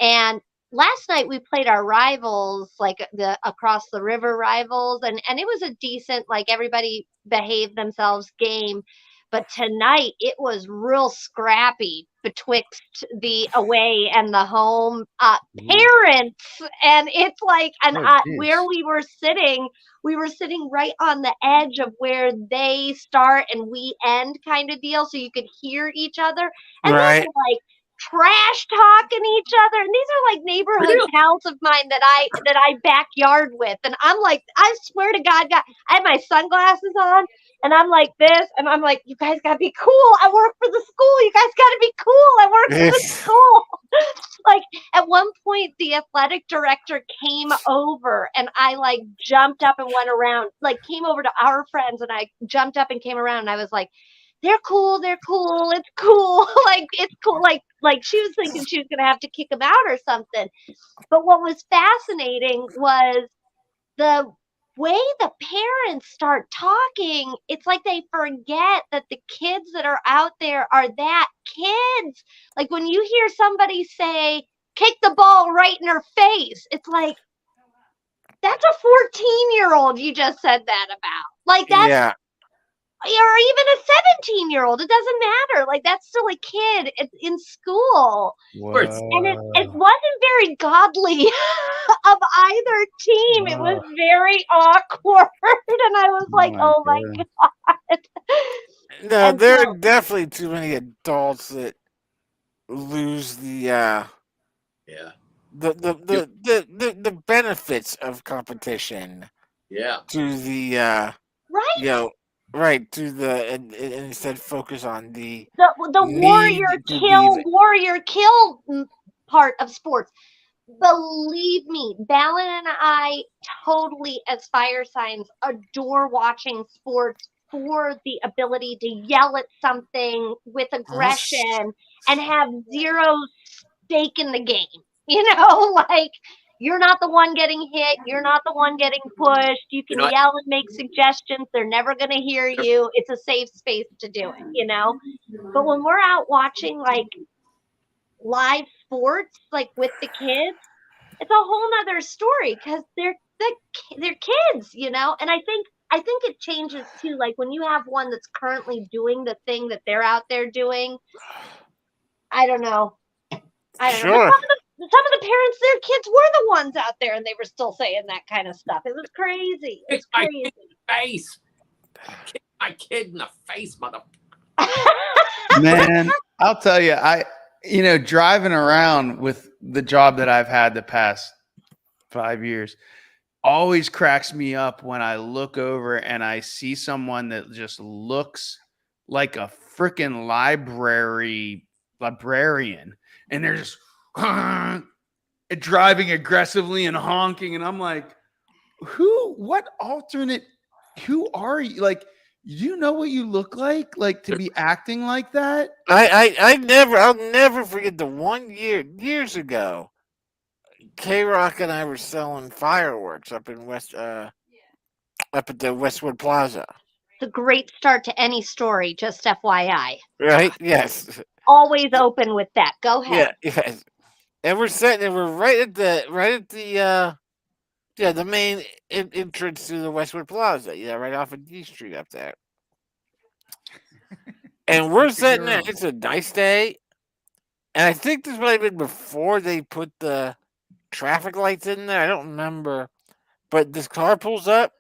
And last night we played our rivals, like the across the river rivals, and it was a decent, like everybody behaved themselves game. But tonight it was real scrappy betwixt the away and the home parents, and it's like, and Oh, where geez. we were sitting right on the edge of where they start and we end, kind of deal, so you could hear each other, and they Right. were like trash talking each other, and these are like neighborhood Really? pals of mine that I backyard with, and I'm like, I swear to God, I had my sunglasses on, and I'm like this, and I'm like, you guys gotta be cool. I work for the school. You guys gotta be cool. I work for the school. Like at one point, the athletic director came over, and I like jumped up and went around, like came over to our friends, and I jumped up and came around, and I was like, they're cool, it's cool, like it's cool, like she was thinking she was gonna have to kick him out or something. But what was fascinating was the way the parents start talking. It's like they forget that the kids that are out there are that kids. Like when you hear somebody say, kick the ball right in her face, it's like, that's a 14-year-old you just said that about. Like that's, Yeah. or even a 17-year-old. It doesn't matter. Like that's still a kid in school. course. And it wasn't very godly of either team. It was very awkward. And I was like, oh my God. No, And there so, are definitely too many adults that lose the Yeah. the benefits of competition Yeah. to the right. right to the and instead focus on the The need to be warrior kill part of sports. Believe me, Balin and I totally, as fire signs, adore watching sports for the ability to yell at something with aggression and have zero stake in the game. You know, like you're not the one getting hit, you're not the one getting pushed. You You can know, yell and make suggestions. They're never going to hear you. It's a safe space to do it, you know? But when we're out watching like live sports, like with the kids, it's a whole nother story because they're kids, you know. And I think it changes too. Like when you have one that's currently doing the thing that they're out there doing, I don't know. But sure. some of the parents, their kids were the ones out there, and they were still saying that kind of stuff. It was crazy. It was my crazy. face. Kick my kid in the face, mother. Man, I'll tell you, driving around with the job that I've had the past 5 years always cracks me up when I look over and I see someone that just looks like a freaking librarian, and they're just driving aggressively and honking, and I'm like, who are you? Like, you know what you look like to be acting like that? I'll never forget the 1 year years ago. K-Rock and I were selling fireworks up in up at the Westwood Plaza. It's a great start to any story, just FYI. Right? Yes. Always open with that. Go ahead. Yeah. Yes. And we're right at the the main entrance to the Westwood Plaza. Yeah, right off of D Street up there. And we're sitting there. It's a nice day. And I think this might have been before they put the traffic lights in there. I don't remember. But this car pulls up,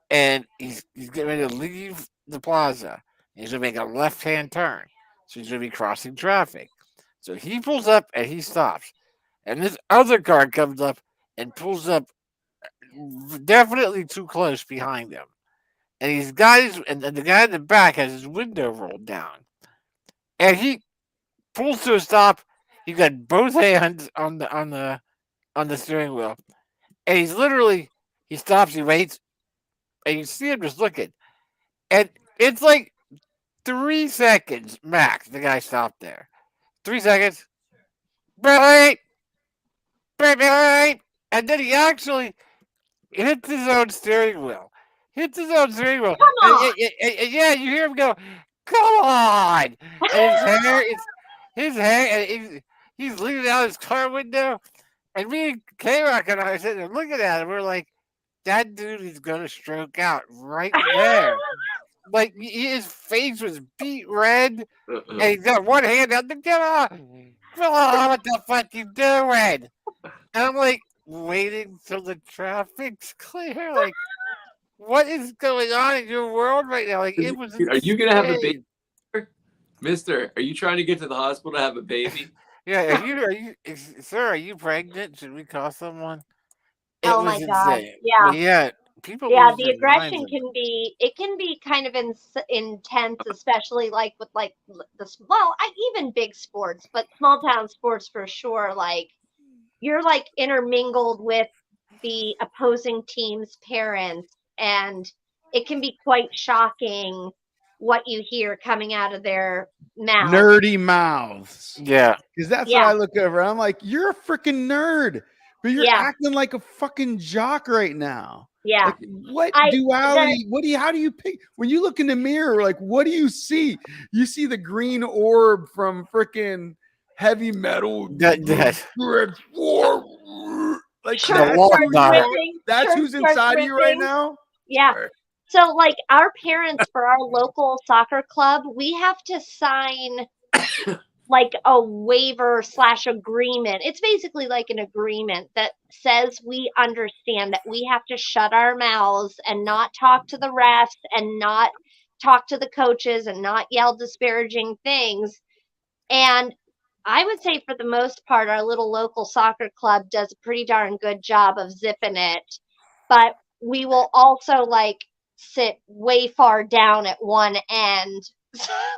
and he's getting ready to leave the plaza. He's going to make a left-hand turn. So he's going to be crossing traffic. So he pulls up, and he stops. And this other car comes up and pulls up definitely too close behind him. And he's got his, and the guy in the back has his window rolled down. And he pulls to a stop. He's got both hands on the steering wheel. And he's literally, he stops, he waits, and you see him just looking. And it's like 3 seconds max. The guy stopped there. 3 seconds. Brake! And then he actually hits his own steering wheel. Come on. And yeah, you hear him go, come on! And his hair, and he's leaning out his car window. And me and K-Rock and I are sitting there looking at him. We're like, that dude is going to stroke out right there. Like, his face was beat red. And he's got one hand out. Come on, what the fuck you doing? And I'm like, waiting till the traffic's clear. Like, what is going on in your world right now? Like, it was. Are you gonna have a insane. baby, Mister? Are you trying to get to the hospital to have a baby? Yeah, sir? Are you pregnant? Should we call someone? Oh my God. Yeah. But yeah, people. Yeah, lose the their aggression minds. can be kind of intense, especially like with like even big sports, but small town sports for sure. Like you're like intermingled with the opposing team's parents, and it can be quite shocking what you hear coming out of their mouths. Nerdy mouths. Yeah. Because that's Yeah. what I look over. I'm like, you're a freaking nerd, but you're Yeah. acting like a fucking jock right now. Yeah. Like, what I- duality? How do you pick when you look in the mirror? Like, what do you see? You see the green orb from freaking Heavy Metal. That- Like Sure, The Walk starts Dog. ripping, that's sure who's starts inside of you right ripping. now. Yeah. Or- So, like, our parents for our local soccer club, we have to sign like a waiver / agreement. It's basically like an agreement that says we understand that we have to shut our mouths and not talk to the refs and not talk to the coaches and not yell disparaging things. And I would say for the most part, our little local soccer club does a pretty darn good job of zipping it. But we will also like sit way far down at one end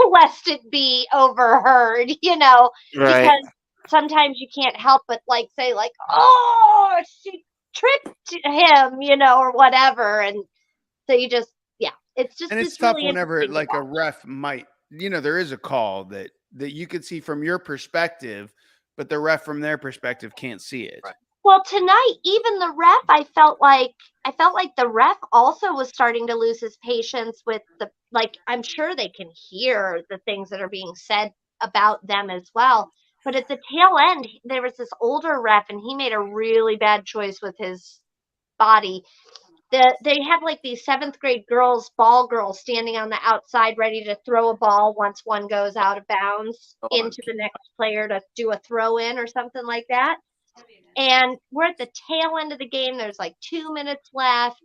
lest it be overheard, Right. because sometimes you can't help but like say like, oh, she tripped him, or whatever. And so you just, it's just, And it's it's tough really whenever interesting to like a watch. ref might, there is a call that you could see from your perspective, but the ref from their perspective can't see it. Right. Well, tonight, even the ref, I felt like the ref also was starting to lose his patience with I'm sure they can hear the things that are being said about them as well. But at the tail end, there was this older ref, and he made a really bad choice with his body. They have like these 7th grade ball girls standing on the outside ready to throw a ball once one goes out of bounds into the next player to do a throw in or something like that. And we're at the tail end of the game. There's like 2 minutes left.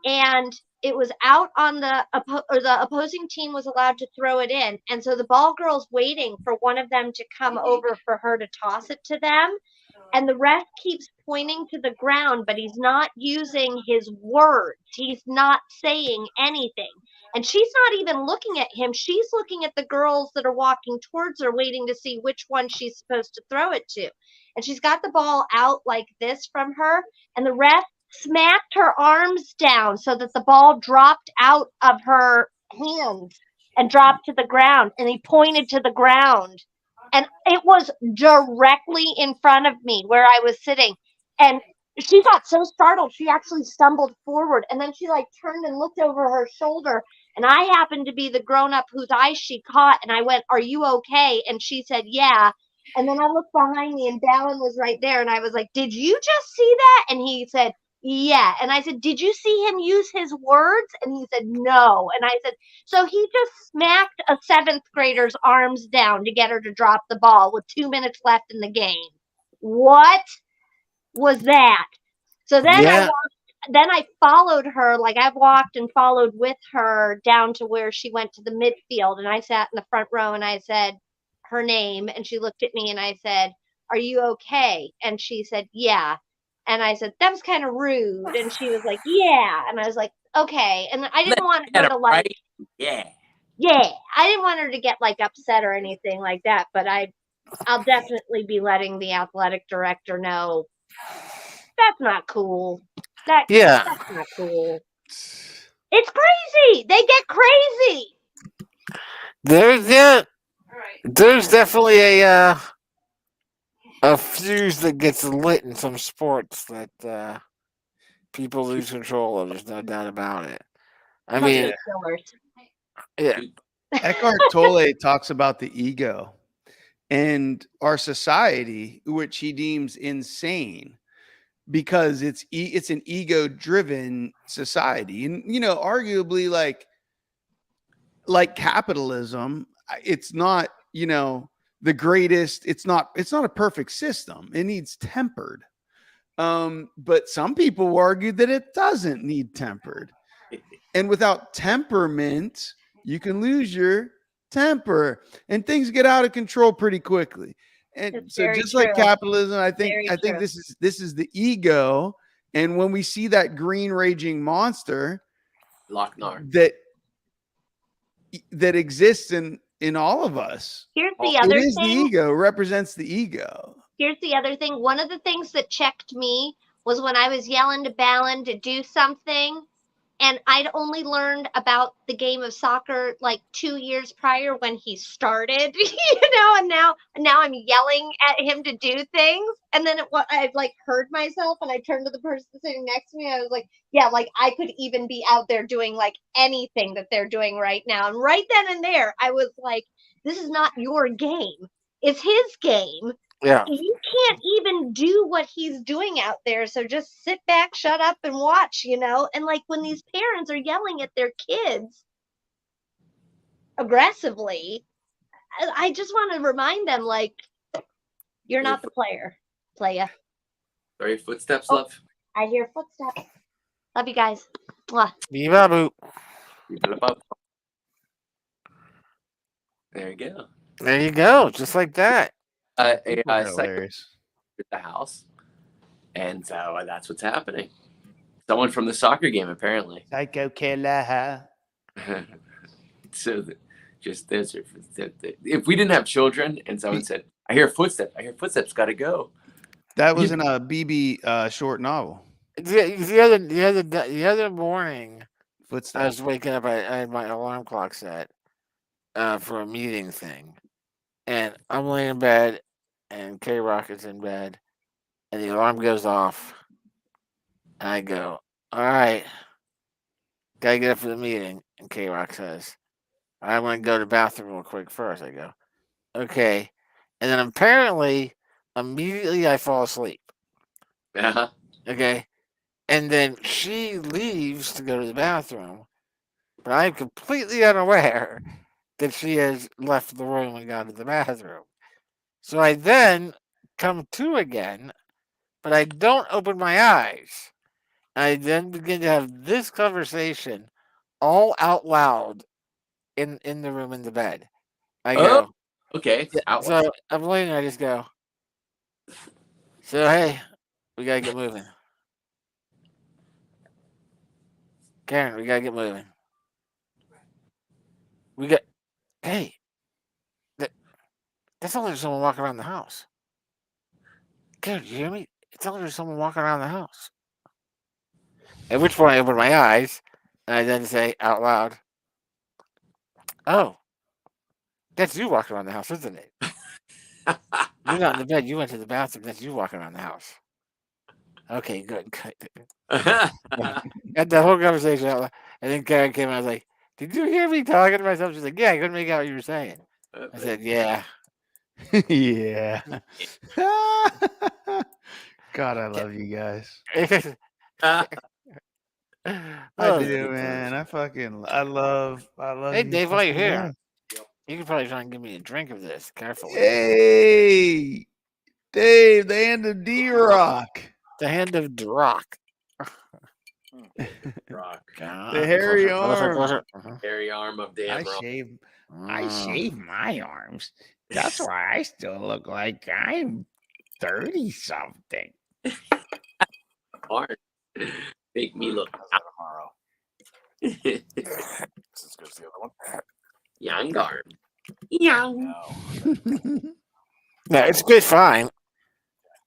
And it was out on the opposing team was allowed to throw it in. And so the ball girl's waiting for one of them to come over for her to toss it to them. And the ref keeps pointing to the ground, but he's not using his words. He's not saying anything. And she's not even looking at him. She's looking at the girls that are walking towards her, waiting to see which one she's supposed to throw it to. And she's got the ball out like this from her. And the ref smacked her arms down so that the ball dropped out of her hands and dropped to the ground. And he pointed to the ground. And it was directly in front of me where I was sitting. And she got so startled, she actually stumbled forward. And then she like turned and looked over her shoulder. And I happened to be the grown-up whose eyes she caught. And I went, "Are you okay?" And she said, "Yeah." And then I looked behind me and Dallin was right there. And I was like, "Did you just see that?" And he said, Yeah. And I said, did you see him use his words? And he said, no. And I said, so he just smacked a 7th grader's arms down to get her to drop the ball with 2 minutes left in the game. What was that? So then I followed her, like I walked and followed with her down to where she went to the midfield, and I sat in the front row and I said her name, and she looked at me and I said, are you okay? And she said, yeah. And I said, that was kind of rude. And she was like, yeah. And I was like, okay. And I didn't want her to like, right? Yeah. I didn't want her to get like upset or anything like that, but I'll definitely be letting the athletic director know that's not cool. That's not cool. It's crazy. They get crazy. There's definitely a fuse that gets lit in some sports that people lose control of. There's no doubt about it. I mean, yeah. Eckhart Tolle talks about the ego and our society, which he deems insane because it's an ego-driven society, and arguably like capitalism, it's not the greatest. It's not a perfect system. It needs tempered. But some people argue that it doesn't need tempered, and without temperament, you can lose your temper, and things get out of control pretty quickly. And It's so, very just like true. capitalism, I think Very true. this is the ego. And when we see that green raging monster Lochnar. that exists in all of us, Here's the other it is thing. the ego, represents the ego. Here's the other thing. One of the things that checked me was when I was yelling to Ballin to do something, and I'd only learned about the game of soccer like 2 years prior when he started, and now I'm yelling at him to do things. And then I like heard myself, and I turned to the person sitting next to me. I was like, yeah, like I could even be out there doing like anything that they're doing right now. And right then and there, I was like, this is not your game. It's his game. Yeah. You can't even do what he's doing out there. So just sit back, shut up, and watch, And like when these parents are yelling at their kids aggressively, I just want to remind them, like, you're not the player, playa. Are your footsteps, love? I hear footsteps. Love you guys. Mwah. Bee-ba-boo. There you go. There you go. Just like that. A second at the house, and so that's what's happening. Someone from the soccer game, apparently. Psycho killer. So, just this. If we didn't have children, and someone said, "I hear footsteps. Got to go." That was in a BB short novel. The other morning, Footsteps. I was waking up. I had my alarm clock set for a meeting thing, and I'm laying in bed. And K-Rock is in bed, and the alarm goes off. And I go, all right, gotta get up for the meeting. And K-Rock says, I want to go to the bathroom real quick first. I go, okay. And then apparently, immediately I fall asleep. Uh-huh. Okay. And then she leaves to go to the bathroom, but I'm completely unaware that she has left the room and gone to the bathroom. So I then come to again, but I don't open my eyes. I then begin to have this conversation all out loud in the room in the bed. I go, okay. So I'm laying there, I just go, so hey, we gotta get moving. Karen, we gotta get moving. Hey, that's only there's someone walking around the house. Karen, you hear me? It's only there's someone walking around the house. At which point I open my eyes and I then say out loud, oh, that's you walking around the house, isn't it? You're not in the bed. You went to the bathroom. That's you walking around the house. Okay, good. Had the whole conversation out loud. And then Karen came out. I was like, did you hear me talking to myself? She's like, yeah, I couldn't make out what you were saying. I said, yeah. Yeah. God, I love you guys. I Oh, do, good man. times. I love Hey, you Dave, while you're fucking here, love. you can probably try and give me a drink of this carefully. Hey, Dave, the end of D-Rock. The hand of Drock. Rock. The hairy arm. Hairy arm of damn rock. I shave my arms. That's why I still look like I'm 30 something. Hard. Make me look Tomorrow. This is good for the other one. young arm. Young. No, No, it's good, fine.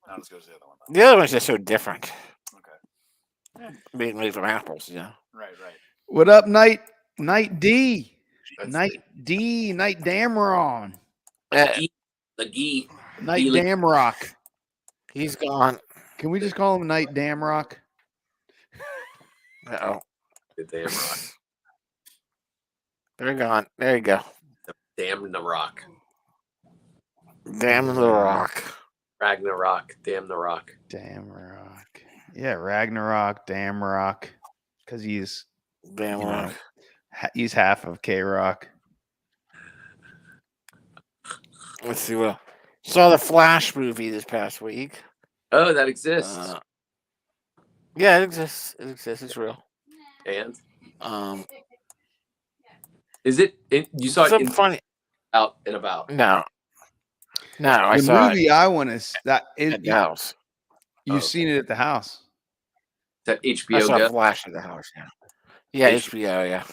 not as good as the other one. The other one's just so different. Okay. Being made from apples, you know. Right. What up, Night D? That's Night Damron. the Gee. Night Healy. Damrock. He's gone. Can we just call him Night Damrock? Uh-oh. The damn rock. They're gone. There you go. Damn the rock. Damn the rock. Ragnarok. Damn the rock. Damrock. Yeah, Ragnarok, Damrock. Because he's Damn You know. rock. he's half of K-Rock. Let's see what. Saw the Flash movie this past week. Oh, that exists. Yeah, it exists. It exists. It's real. And It's is it? You saw it some in, funny. out and about. No, I The saw movie I want is that it at the house. you've Oh. seen it at the house. Is that I HBO saw go? Flash at the house. Yeah, HBO. Yeah.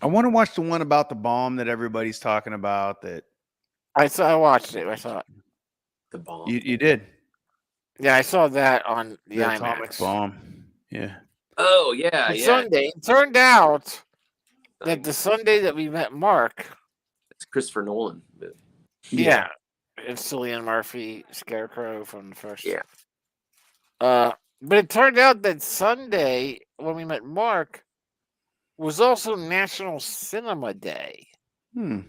I want to watch the one about the bomb that everybody's talking about. That I watched it. I saw it. The bomb. you did Yeah, I saw that on the atomic IMAX. bomb. Yeah. Oh yeah, The yeah. Sunday. It turned out that the Sunday that we met Mark. It's Christopher Nolan. Yeah. It's Cillian Murphy, Scarecrow from the first. Yeah. But it turned out that Sunday when we met Mark was also National Cinema Day. And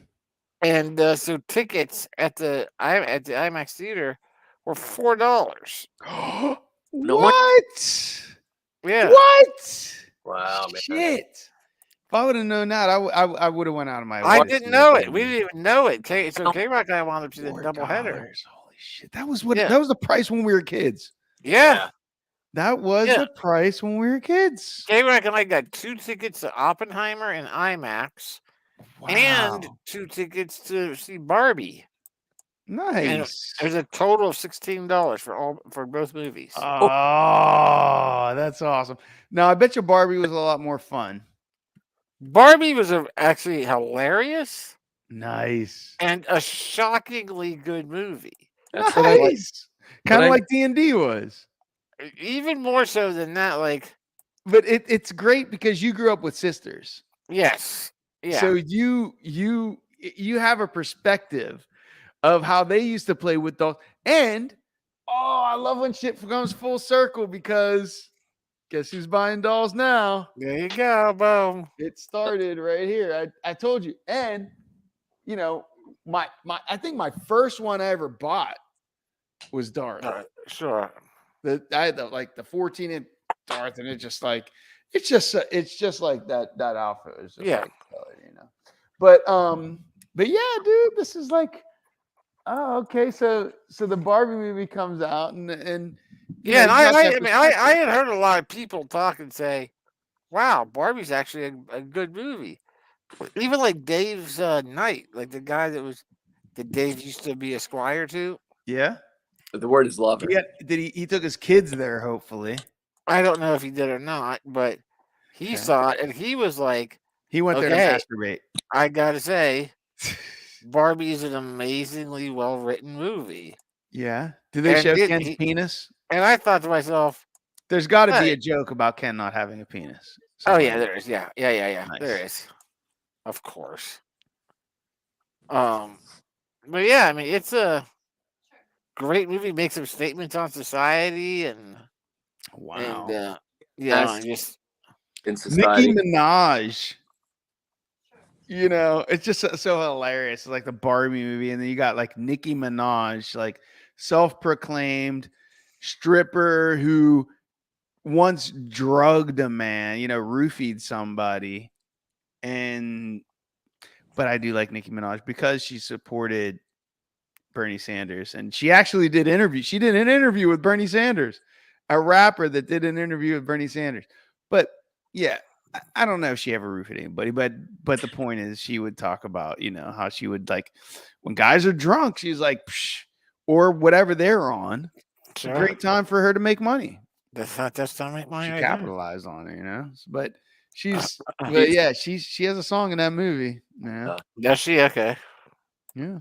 so tickets at the IMAX theater were $4. No What? Yeah. What? Wow, man. Shit. If I would have known that, I would have went out of my way. I to didn't see know that it. We movie. didn't even know it. So K-Rock and I wound up seeing the $4. doubleheader. Holy shit. That was what Yeah. that was the price when we were kids. Yeah. That was Yeah. the price when we were kids. K-Rock and I got 2 tickets to Oppenheimer and IMAX and 2 tickets to see Barbie. Nice. It was a total of $16 for both movies. Oh, that's awesome. Now I bet you Barbie was a lot more fun. Barbie was actually hilarious Nice. and a shockingly good movie. That's Nice. Kind I- of like D&D was. Even more so than that, like, But it's great because you grew up with sisters. yes. Yeah. So you have a perspective of how they used to play with dolls. And I love when shit comes full circle because guess who's buying dolls now? There you go, boom. It started right here. I told you. And you know, my I think my first one I ever bought was Darth. Sure. I had the 14-inch Darth, and it's just like that outfit is just Yeah. like color, you know. But yeah, dude, this is like, oh, okay. So the Barbie movie comes out, and Yeah, and you got that I mean, I had heard a lot of people talk and say, "Wow, Barbie's actually a good movie." Even like Dave's Knight, like the guy that Dave used to be a squire to. Yeah. But the word is lover. Yeah. He took his kids there, hopefully. I don't know if he did or not, but he Okay. saw it and he was like, He went there Okay. to masturbate. "I gotta say, Barbie is an amazingly well written movie." Yeah. Do they And show did Ken's he- penis? And I thought to myself, There's got to be Hey. a joke about Ken not having a penis. "Oh yeah, somewhere. there is. Yeah. There Nice. is, of course." But yeah, I mean, it's a great movie. Makes some statements on society and Wow. and Yes. and just In society. Nicki Minaj. You know, it's just so hilarious. It's like the Barbie movie, and then you got like Nicki Minaj, like self-proclaimed stripper who once drugged a man, roofied somebody, but I do like Nicki Minaj because she supported Bernie Sanders, and she actually did interview. She did an interview with Bernie Sanders, a rapper that did an interview with Bernie Sanders. But yeah, I don't know if she ever roofied anybody, but the point is, she would talk about how she would like when guys are drunk, she's like, psh, or whatever they're on. It's a great time for her to make money. That's not just to make money. She right there. capitalized on it, but but yeah, she has a song in that movie. Yeah, Does she? Okay. yeah.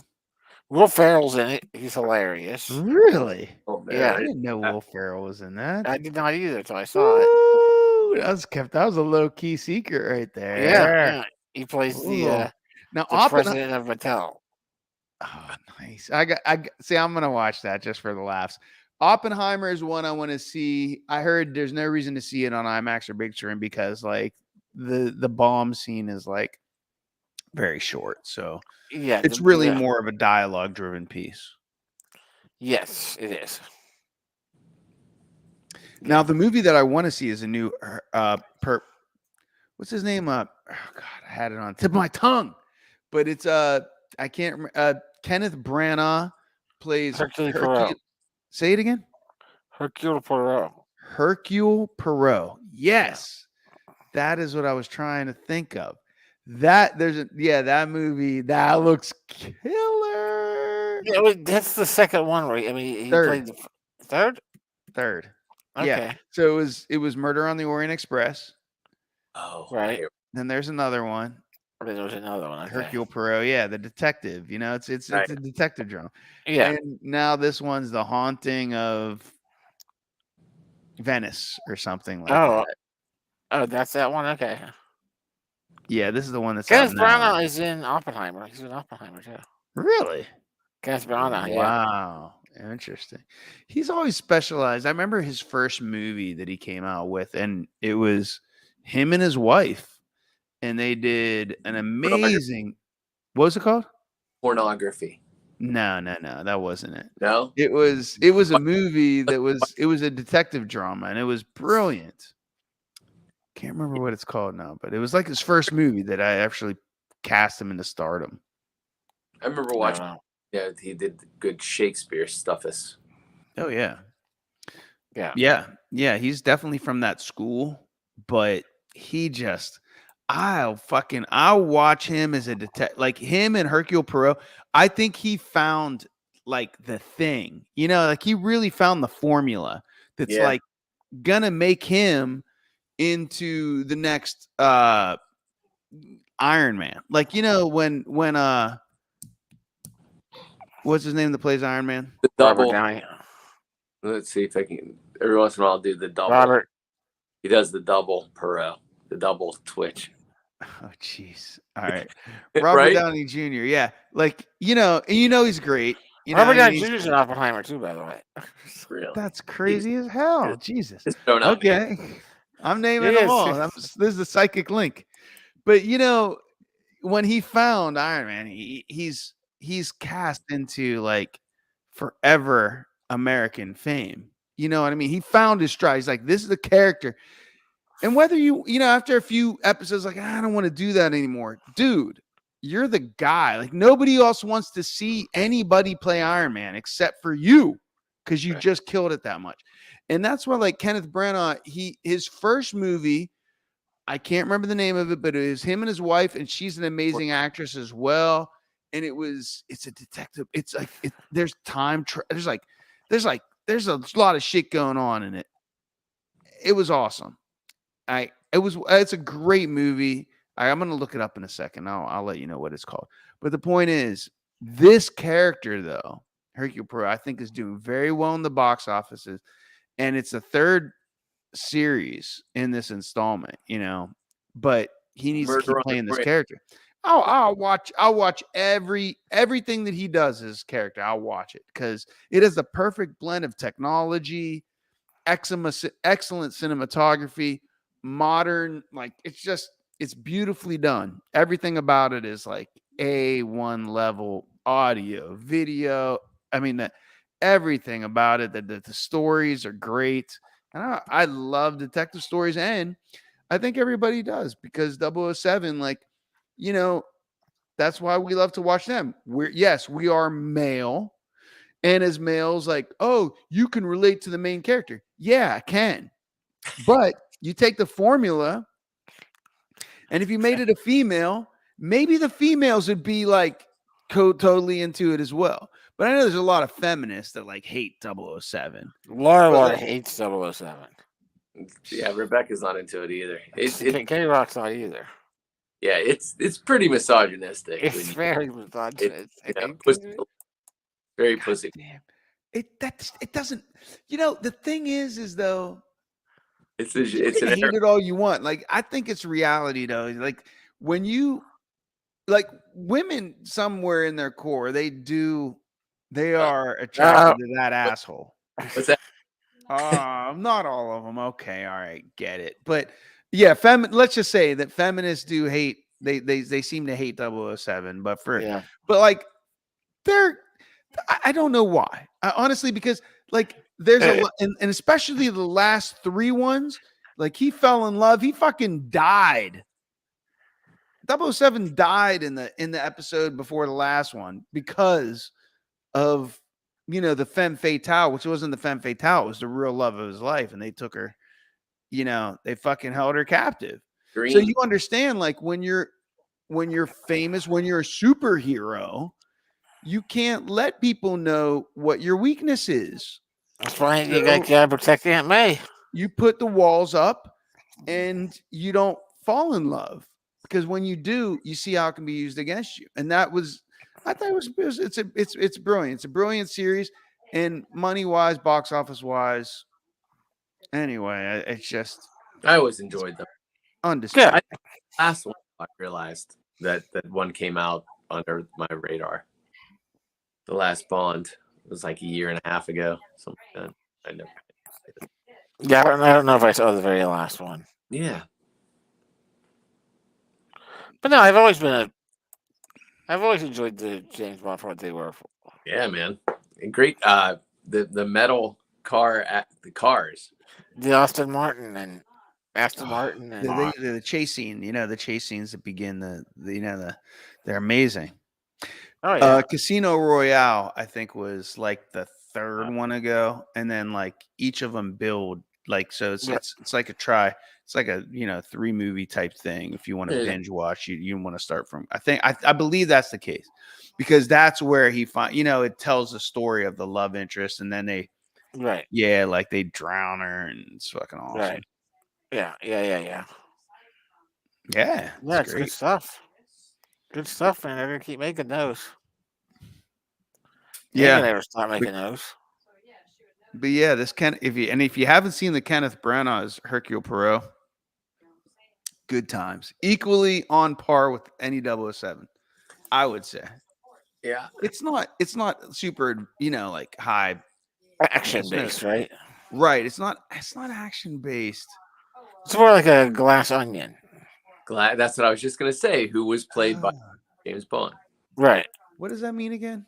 Will Ferrell's in it. He's hilarious. Really? Oh, man. Yeah. I didn't know Will Ferrell was in that. I did not either until I saw it. Ooh, that was a low key secret right there. Yeah. He plays Ooh. Now the president of Mattel. Oh, nice. See, I'm gonna watch that just for the laughs. Oppenheimer is one I want to see. I heard there's no reason to see it on IMAX or big screen because like the bomb scene is like very short. So Yeah. it's really more of a dialogue driven piece. Yes, it is. Now the movie that I want to see is a new what's his name? Oh God, I had it on the tip of my tongue. But it's I can't remember. Kenneth Branagh plays Hercule. Say it again. Hercule Poirot. Hercule Poirot. Yes. That is what I was trying to think of. That movie that looks killer. Yeah, that's the second one, right? I mean, he played the third. Okay. Yeah. So it was Murder on the Orient Express. Oh, right. Then there's another one. There was another one. Okay. Hercule Poirot. Yeah, the detective. It's a detective drama. Yeah. And now this one's The Haunting of Venice or something like that. Oh, that's that one. Okay. Yeah, this is the one that's Kenneth Branagh is in Oppenheimer. He's in Oppenheimer too. Really? Kenneth Branagh. Yeah. Wow. Interesting. He's always specialized. I remember his first movie that he came out with, and it was him and his wife, and they did an amazing. What was it called? Pornography. No, that wasn't it. No, it was a movie that was a detective drama, and it was brilliant. Can't remember what it's called now, but it was like his first movie that I actually cast him into stardom. I remember watching. Yeah, he did good Shakespeare stuffus. Oh yeah. Yeah. He's definitely from that school, but he just, I'll watch him as a detective, like him and Hercule Poirot. I think he found like the thing, like he really found the formula that's like gonna make him into the next Iron Man. Like, when what's his name that plays Iron Man? The double. Robert. Let's see if I can. Every once in a while, I'll do the double. Robert. He does the double Perot, the double twitch. Oh, jeez. All right. Robert Right? Downey Jr. Yeah. Like, he's great. Robert Downey Jr. is in Oppenheimer too, by the way. Really? That's crazy as hell. Jesus. Just don't know. Okay. I'm naming them all. This is the psychic link. But, when he found Iron Man, he's cast into like forever American fame. You know what I mean? He found his stride. He's like, this is the character. And whether after a few episodes, like, I don't want to do that anymore. Dude, you're the guy. Like, nobody else wants to see anybody play Iron Man except for you because you just killed it that much. And that's why, like, Kenneth Branagh, his first movie, I can't remember the name of it, but it was him and his wife, and she's an amazing actress as well. And it's a detective. It's like there's time. There's a lot of shit going on in it. It was awesome. It's a great movie. I'm gonna look it up in a second. I'll let you know what it's called. But the point is, this character though, Hercule Poirot, I think is doing very well in the box offices, and it's the third series in this installment. But he needs to keep playing this character. I'll watch everything that he does as his character. I'll watch it because it is the perfect blend of technology, excellent cinematography, modern, like it's beautifully done. Everything about it is like A1 level audio, video. I mean, everything about it, the stories are great. I love detective stories, and I think everybody does, because 007, like, you know, that's why we love to watch them. We are male, and as males, like, oh, you can relate to the main character. Yeah, I can. But you take the formula, and if you made it a female, maybe the females would be like totally into it as well. But I know there's a lot of feminists that like hate 007. Laura hates 007. Yeah, Rebecca's not into it either. K-Rock's not either. Yeah, it's pretty misogynistic. It's very misogynistic. Very pussy. Damn. It doesn't, the thing is though, It's you can hate it all you want. Like, I think it's reality though. Like, when you, like, women somewhere in their core, they are attracted to that asshole. What's that? Not all of them. Okay, all right, get it. But yeah, let's just say that feminists do hate. They seem to hate 007, but like, I don't know why. Honestly, because like there's a lot, and especially the last 3 ones. Like, he fell in love. He fucking died. 007 died in the episode before the last one because of the femme fatale, which wasn't the femme fatale, it was the real love of his life, and they took her, they fucking held her captive. So you understand, like, when you're famous, when you're a superhero, you can't let people know what your weakness is. That's why you gotta protect Aunt May. You put the walls up, and you don't fall in love, because when you do, you see how it can be used against you. And I thought it's brilliant. It's a brilliant series, and money wise, box office wise. Anyway, it's just, I always enjoyed them. Undisputed. Last one, I realized that one came out under my radar. The last Bond was like a year and a half ago. Something like that. I know. Yeah, I don't know if I saw the very last one. Yeah. But no, I've always enjoyed the James Bond for what they were for. Yeah, man. And great. The metal the cars. The Aston Martin and the chase scene. The chase scenes that begin they're amazing. Oh yeah. Casino Royale, I think, was like the 3rd one ago, and then like each of them build like, so it's like it's like a 3 movie type thing. If you want to binge watch, you want to start from, I believe that's the case, because that's where he it tells the story of the love interest, and then they like they drown her, and it's fucking awesome. Right. Yeah. Yeah, it's great. Good stuff. Good stuff, man. They're gonna keep making those. Yeah, they never stop making those. But yeah, if you haven't seen the Kenneth Branagh as Hercule Poirot, good times. Equally on par with any 007, I would say. Yeah, it's not super, like high action based, right? Right. It's not action based. It's more like a Glass Onion. That's what I was just gonna say. Who was played by James Bond? Right. What does that mean again?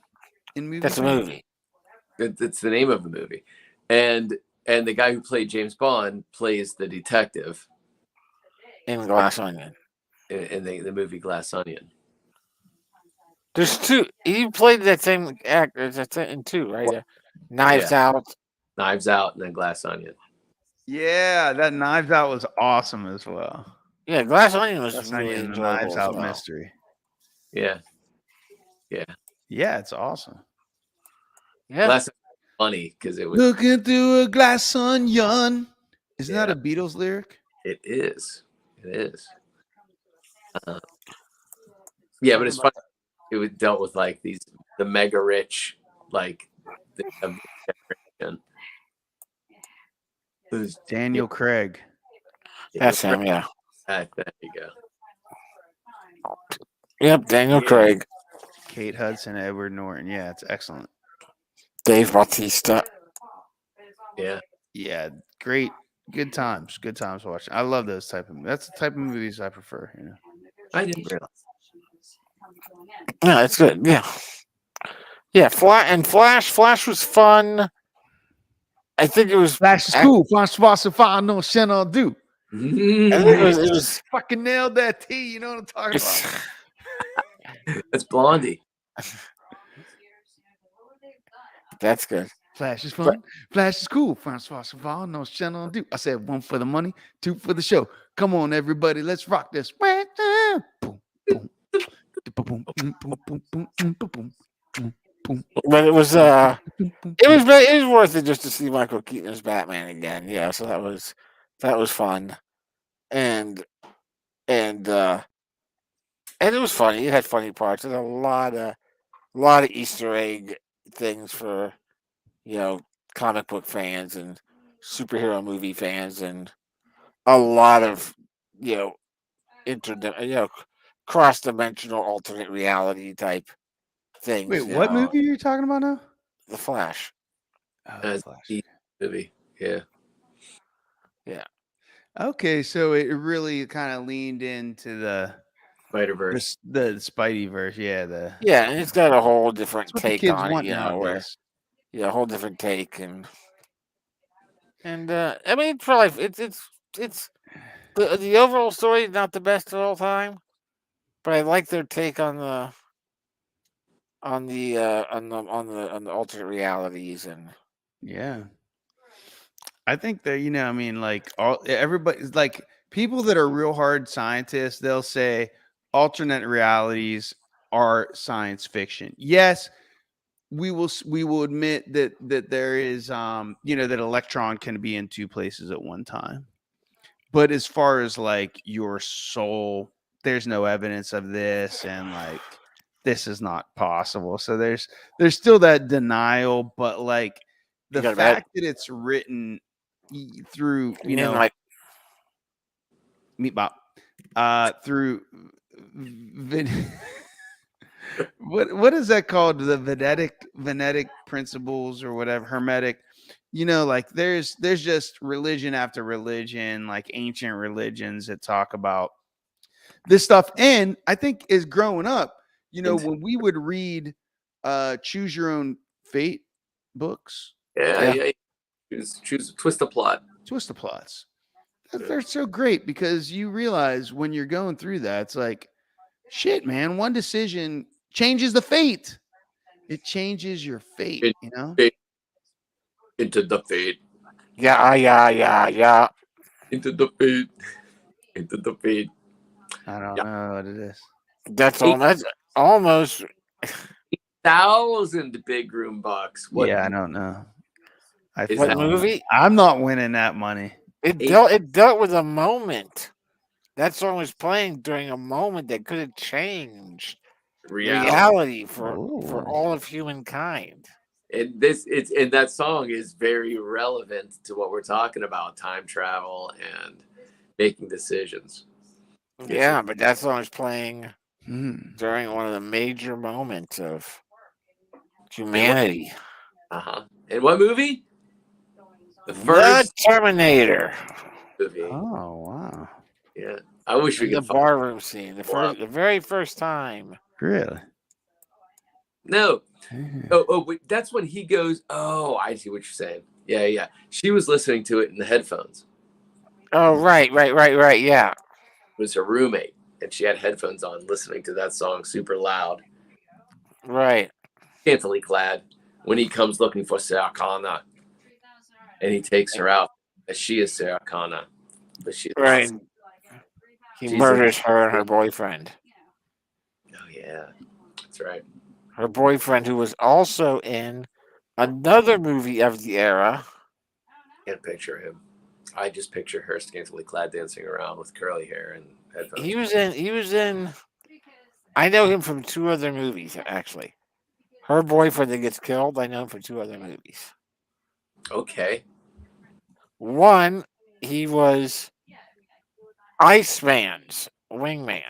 In movie? That's a movie. It's the name of the movie, and the guy who played James Bond plays the detective in Glass Onion. In the movie Glass Onion. There's 2. He played that same actor. That's in 2, right? Knives Out. Knives Out, and then Glass Onion. Yeah, that Knives Out was awesome as well. Yeah, Glass Onion was really enjoyable. Knives Out mystery. Yeah. Yeah, it's awesome. Yeah, Glass funny because it was looking through a glass onion. Isn't that a Beatles lyric? It is. But it's funny. It dealt with like the mega rich, like the generation. Daniel Craig. That's him. Yeah. There you go. Yep, Daniel Craig. Kate Hudson, Edward Norton. Yeah, it's excellent. Dave Bautista. Yeah, great. Good times watching. I love those type of movies. That's the type of movies I prefer. I didn't realize. Yeah, it's good. Yeah. Flash was fun. I think it was. Flash is cool. Francois Safar, no Chanel do. I think it was Fucking nailed that T. You know what I'm talking about? That's Blondie. That's good. Flash is fun. Flash is cool. Francois Safar, no Chanel do. I said 1 for the money, 2 for the show. Come on, everybody. Let's rock this. Boom, boom, boom, boom, boom, boom, boom, boom, boom. But it was it was worth it just to see Michael Keaton as Batman again. Yeah, so that was fun, and it was funny. It had funny parts. There's a lot of Easter egg things for comic book fans and superhero movie fans, and a lot of cross dimensional alternate reality type things. Wait, what movie are you talking about now? The Flash. Oh, That's Flash. the movie. Yeah. Okay, so it really kind of leaned into the Spider-Verse. the Spideyverse. Yeah, Yeah, and it's got a whole different that's what the take kids on want it, where nowadays. a whole different take, and I mean, it's probably it's the overall story is not the best of all time, but I like their take on the alternate realities, and Yeah. I think that, I mean, like everybody's like people that are real hard scientists, they'll say alternate realities are science fiction. Yes, we will admit that there is that electron can be in 2 places at one time. But as far as like your soul, there's no evidence of this, and like this is not possible. So there's still that denial, but like the fact that it's written through like Meatbop through what is that called, the venetic principles or whatever, hermetic, like there's just religion after religion, like ancient religions that talk about this stuff. And I think as growing up, when we would read choose your own fate books, Yeah. Choose twist the plot. twist the plots, they're so great because you realize when you're going through that, it's like, shit, man, one decision changes the fate. It changes your fate, Into the fate. Yeah. Into the fate. Into the fate. I don't know what it is. That's almost 1,000 big room bucks. What? Yeah, I don't know. what movie? I'm not winning that money. It dealt with a moment. That song was playing during a moment that could have changed reality for all of humankind. And that song is very relevant to what we're talking about: time travel and making decisions. Yeah, but that song was playing during one of the major moments of humanity. And what movie? The first Terminator movie. Oh wow! Yeah, I wish we could. The barroom scene, the very first time. Really? No. Oh, wait, that's when he goes. Oh, I see what you're saying. Yeah. She was listening to it in the headphones. Oh, right. Yeah. It was her roommate, and she had headphones on, listening to that song super loud. Right. Scantily clad when he comes looking for Sarah Connor, and he takes her out. She is Sarah Connor, but she's right. He murders her and her boyfriend. Oh yeah, that's right. Her boyfriend, who was also in another movie of the era. Can't picture him. I just picture her scantily clad dancing around with curly hair and headphones. He was in. I know him from 2 other movies, actually. Her boyfriend that gets killed, I know him from 2 other movies. Okay. One, he was Iceman's wingman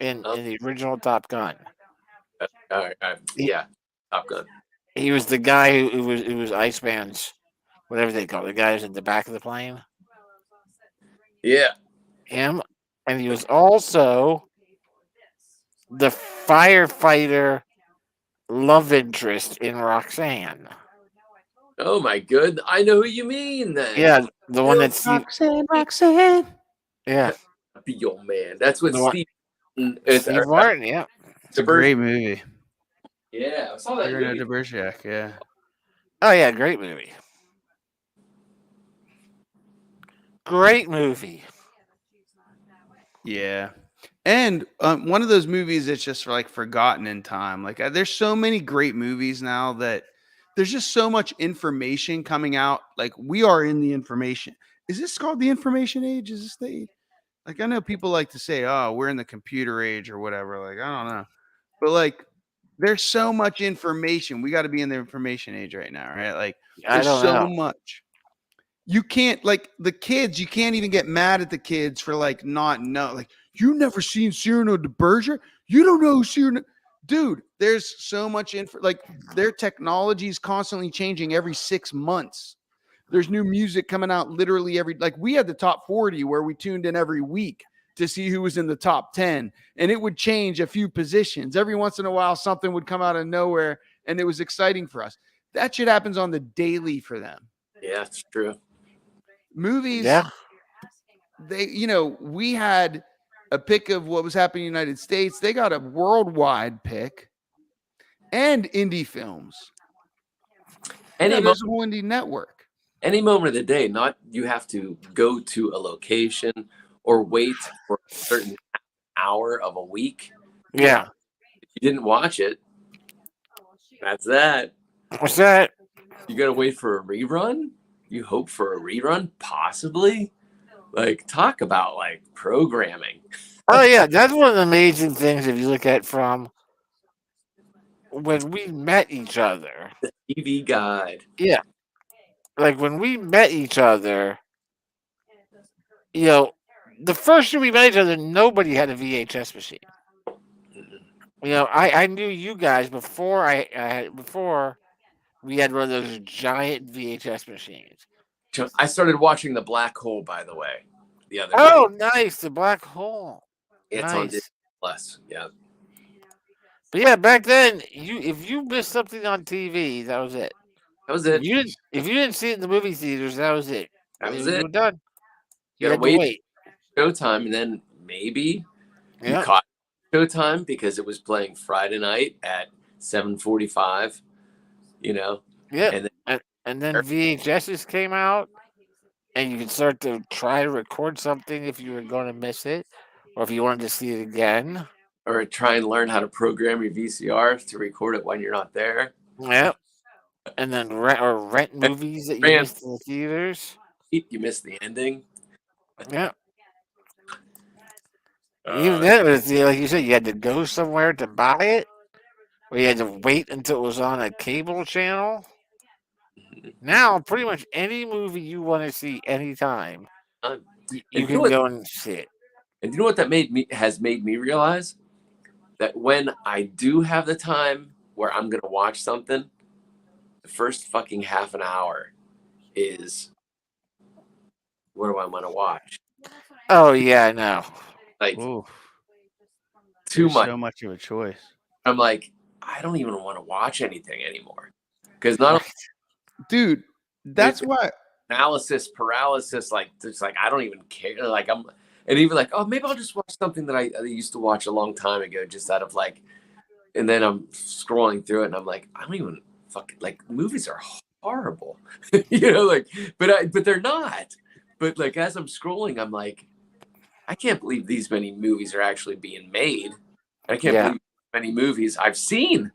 in the original Top Gun. Yeah, Top Gun. He was the guy who was Iceman's, whatever they call it, the guy who's in the back of the plane. Yeah. Him. And he was also the firefighter love interest in Roxanne. Oh my good. I know who you mean then. Yeah, the one that's Steve. Roxanne. Yeah, Be your man. That's what The one- Steve. It's, Steve Martin. Yeah. It's a great movie. Yeah, I saw that Cyrano movie. de Bergerac, yeah. Oh yeah, great movie. Great movie. Yeah. And one of those movies that's just like forgotten in time. Like there's so many great movies now that there's just so much information coming out. Like we are in the information. Is this called the information age? Is this the age? Like I know people like to say, "Oh, we're in the computer age" or whatever. Like I don't know. But like there's so much information. We got to be in the information age right now, right? Like I there's don't so know. much. You can't like the kids, you can't even get mad at the kids for like not know. Like, you never seen Cyrano de Bergerac? You don't know who Cyrano. Dude, there's so much info. Like their technology is constantly changing every 6 months. There's new music coming out literally like we had the top 40 where we tuned in every week to see who was in the top 10, and it would change a few positions. Every once in a while, something would come out of nowhere, and it was exciting for us. That shit happens on the daily for them. Yeah, it's true. Movies, Yeah. we had a pick of what was happening in the United States. They got a worldwide pick and indie films. There's a whole indie network. Any moment of the day, not you have to go to a location or wait for a certain hour of a week. Yeah. If you didn't watch it, that's that. What's that? You got to wait for a rerun? You hope for a rerun? Possibly? Like, talk about, like, programming. Oh yeah, that's one of the amazing things if you look at from when we met each other. The TV guide. Yeah. Like when we met each other, the first year we met each other, nobody had a VHS machine. I knew you guys before before we had one of those giant VHS machines. I started watching The Black Hole, by the way, the other day. Oh, nice, the Black Hole. It's on Disney Nice. Plus. Yeah. But yeah, back then, if you missed something on TV, that was it. That was it. If you didn't see it in the movie theaters, that was it. That was You it. were done. You had gotta to wait Showtime, and then maybe you Yeah. caught Showtime because it was playing Friday night at 7:45. Yeah. And And then VHSs came out, and you could start to try to record something if you were going to miss it, or if you wanted to see it again. or try and learn how to program your VCR to record it when you're not there. Yeah. And then rent movies that you missed in the theaters. You missed the ending. Yeah. Even then, it was, like you said, you had to go somewhere to buy it, or you had to wait until it was on a cable channel. Now, pretty much any movie you want to see anytime, you can go and see it. And you know what that has made me realize? That when I do have the time where I'm gonna watch something, the first fucking half an hour is what do I want to watch? Oh yeah, I know. Like Ooh, too much. So much of a choice. I'm like, I don't even want to watch anything anymore because not dude. That's why analysis paralysis. Like, it's like I don't even care. Like and even like, oh, maybe I'll just watch something that I used to watch a long time ago, just out of like. And then I'm scrolling through it, and I'm like, I don't even fucking like movies are horrible, like, but they're not. But like as I'm scrolling, I'm like, I can't believe these many movies are actually being made. I can't believe many movies I've seen,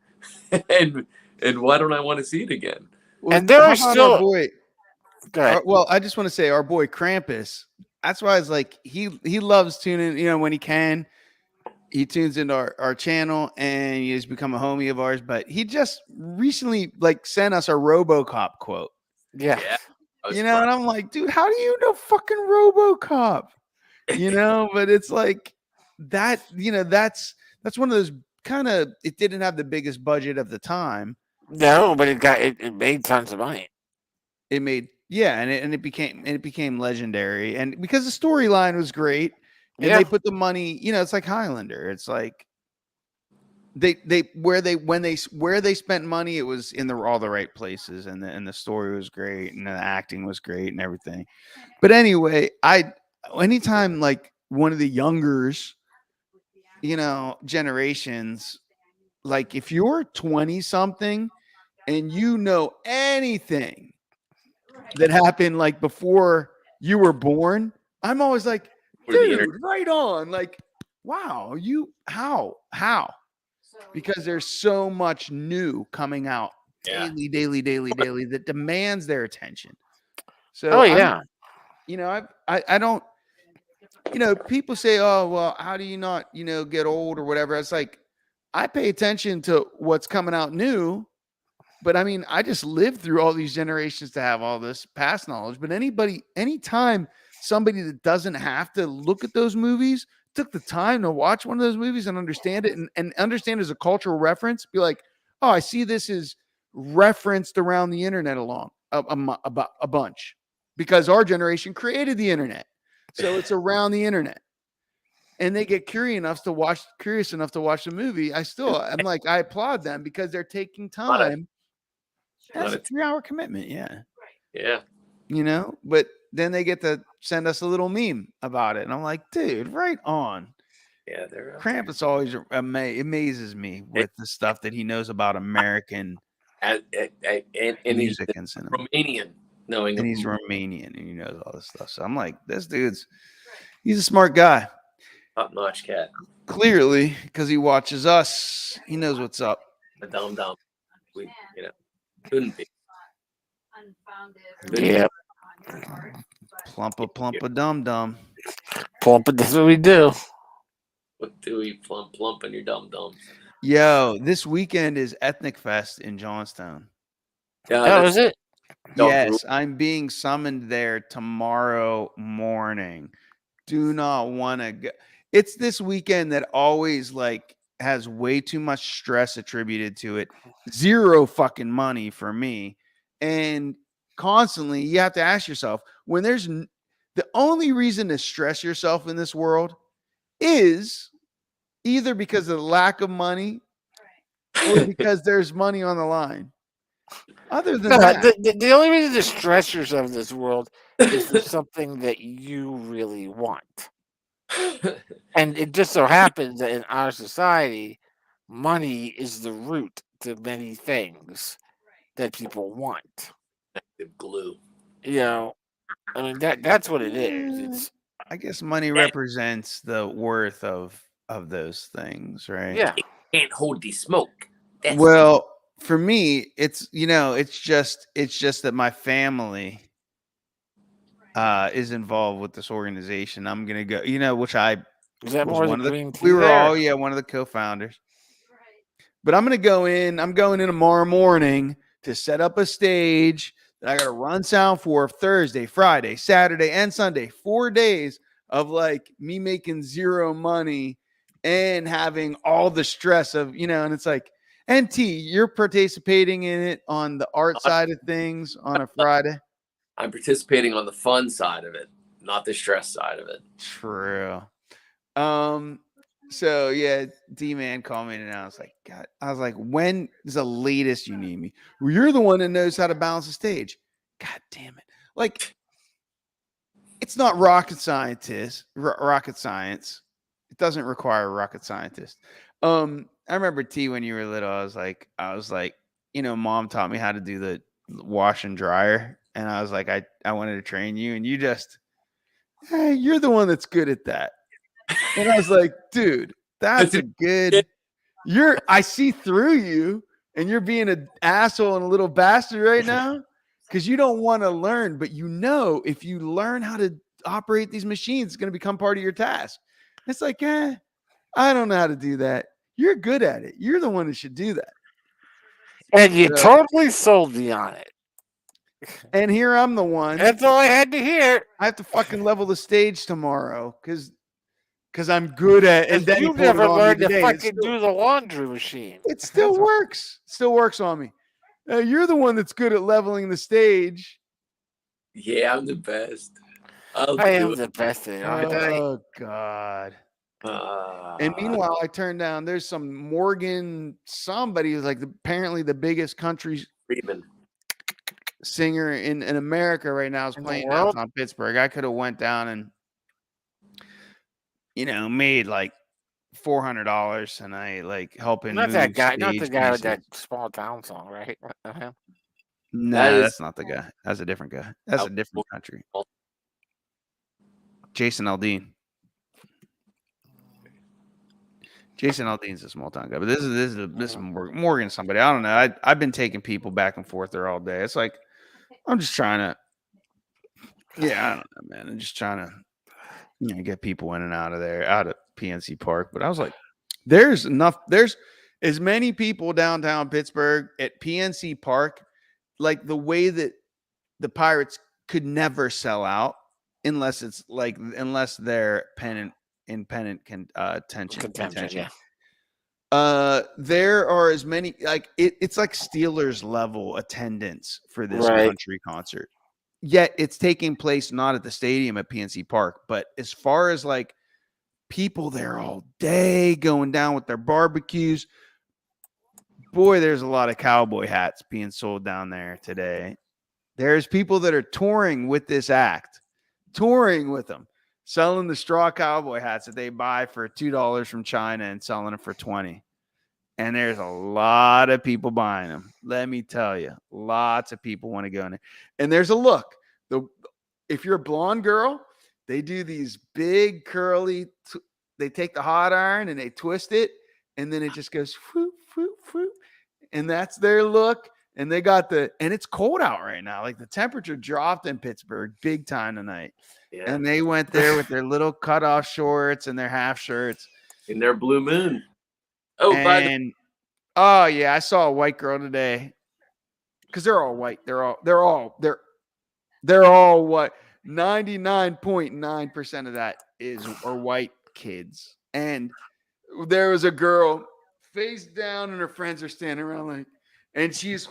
and why don't I want to see it again? Well, and there are still. Our boy, well, I just want to say our boy Krampus. That's why it's like he loves tuning. When he can, he tunes into our channel, and he has become a homie of ours. But he just recently sent us a RoboCop quote. Yeah. And I'm like, dude, how do you know fucking RoboCop? But it's like that. That's one of those kind of. It didn't have the biggest budget of the time. No, but it made tons of money. It made and it became legendary, and because the storyline was great, and they put the money. It's like Highlander. It's like where they spent money, it was in all the right places, and the story was great, and the acting was great, and everything. But anyway, anytime like one of the youngers, generations, like if you're 20 something and you know anything that happened like before you were born, I'm always like, For the internet. dude, right on. Like, wow, how? Because there's so much new coming out Yeah. daily that demands their attention. So Oh yeah. I don't, people say, oh, well, how do you not, get old or whatever? It's like, I pay attention to what's coming out new, but I mean, I just lived through all these generations to have all this past knowledge. But anytime somebody that doesn't have to look at those movies took the time to watch one of those movies and understand it and understand as a cultural reference, be like, oh, I see this is referenced around the internet about a bunch, because our generation created the internet. So it's around the internet. And they get curious enough to watch the movie. I'm like, I applaud them because they're taking time. That's a 3-hour commitment. Yeah. Yeah. But then they get to send us a little meme about it. And I'm like, dude, right on. Yeah. They're Krampus always amazes me with the stuff that he knows about American and music he's and cinema. Romanian, knowing And he's Romanian and he knows all this stuff. So I'm like, this he's a smart guy. top-notch cat. Clearly, because he watches us, he knows what's up. A dumb. We, couldn't be. Yeah. Plumpa dum dum. Plump it. That's what we do. What do we plump in your dum-dums? Yo, this weekend is Ethnic Fest in Johnstown. Oh, is it? Yes, I'm being summoned there tomorrow morning. Do not want to go. It's this weekend that always like has way too much stress attributed to it. Zero fucking money for me. And constantly you have to ask yourself, when there's the only reason to stress yourself in this world is either because of the lack of money or because there's money on the line. Other than that, the only reason to stress yourself in this world is for something that you really want. And it just so happens that in our society, money is the root to many things that people want. Glue. I mean that's what it is. It's I guess money represents the worth of those things, right? yeah. Can't hold the smoke. Well, for me, it's it's just that my family is involved with this organization. I'm gonna go, which I Is that was more one the of green the tea we were there? all one of the co-founders. But I'm gonna go in. I'm going in tomorrow morning to set up a stage that I got to run sound for Thursday, Friday, Saturday, and Sunday. 4 days of like me making zero money and having all the stress of and it's like, NT, you're participating in it on the art side of things on a Friday. I'm participating on the fun side of it, not the stress side of it. True. So yeah, D-Man called me and I was like, God, when is the latest you need me? Well, you're the one that knows how to balance the stage. God damn it. Like, it's not rocket science. It doesn't require a rocket scientist. I remember T, when you were little, I was like, Mom taught me how to do the wash and dryer. And I was like, I wanted to train you, and you just, hey, you're the one that's good at that. And I was like, dude, that's a good, I see through you, and you're being an asshole and a little bastard right now because you don't want to learn, but if you learn how to operate these machines, it's going to become part of your task. It's like, I don't know how to do that. You're good at it. You're the one that should do that. And you totally sold me on it. And here I'm the one. That's all I had to hear. I have to fucking level the stage tomorrow because I'm good at it. And then you never learned to fucking do the laundry machine. It still works. Still works on me. You're the one that's good at leveling the stage. Yeah, I'm the best. I am the best at it, aren't I? Oh God. And meanwhile, I turned down. There's some Morgan somebody who's like apparently the biggest country Friedman. singer in America right now is In the playing world? downtown Pittsburgh. I could have went down and made like $400 and I like helping Not move that guy. Not the stage guy with pieces. that small town song, right? Him? No, is- that's not the guy. That's a different guy. That's a different country. Jason Aldean. Jason Aldean's a small town guy, but this is Morgan somebody. I don't know. I've been taking people back and forth there all day. It's like I'm just trying to. Yeah, I don't know, man. I'm just trying to get people in and out of there, out of PNC Park. But I was like, there's as many people downtown Pittsburgh at PNC Park, like the way that the Pirates could never sell out unless they're contention. Yeah. There are as many it's like Steelers level attendance for this Right. country concert. Yet it's taking place not at the stadium at PNC Park, but as far as like people there all day going down with their barbecues, boy, there's a lot of cowboy hats being sold down there today. There's people that are touring with this act, touring with them, selling the straw cowboy hats that they buy for $2 from China and selling them for $20. And there's a lot of people buying them. Let me tell you, lots of people want to go in there. And there's a look. If you're a blonde girl, they do these big curly. They take the hot iron and they twist it, and then it just goes whoop, whoop, whoop. And that's their look. And they got and it's cold out right now. Like the temperature dropped in Pittsburgh big time tonight. Yeah. And they went there with their little cutoff shorts and their half shirts. In their blue moon. Oh yeah, I saw a white girl today. Because they're all white. They're all white. 99.9% of that are white kids. And there was a girl face down and her friends are standing around like, and she's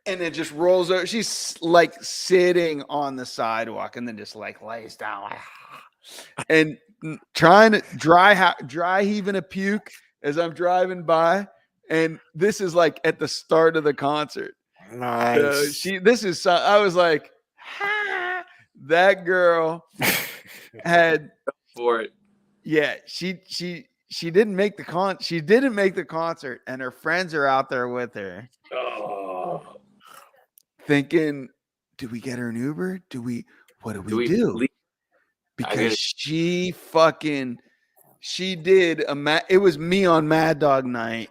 and it just rolls over. She's like sitting on the sidewalk and then just like lays down and trying to dry heaving a puke as I'm driving by. And this is like at the start of the concert. Nice. I was like, that girl had for it. Yeah, she didn't make the She didn't make the concert, and her friends are out there with her. Oh. Thinking, do we get her an Uber? What do we do? leave? Because she did it was me on Mad Dog night.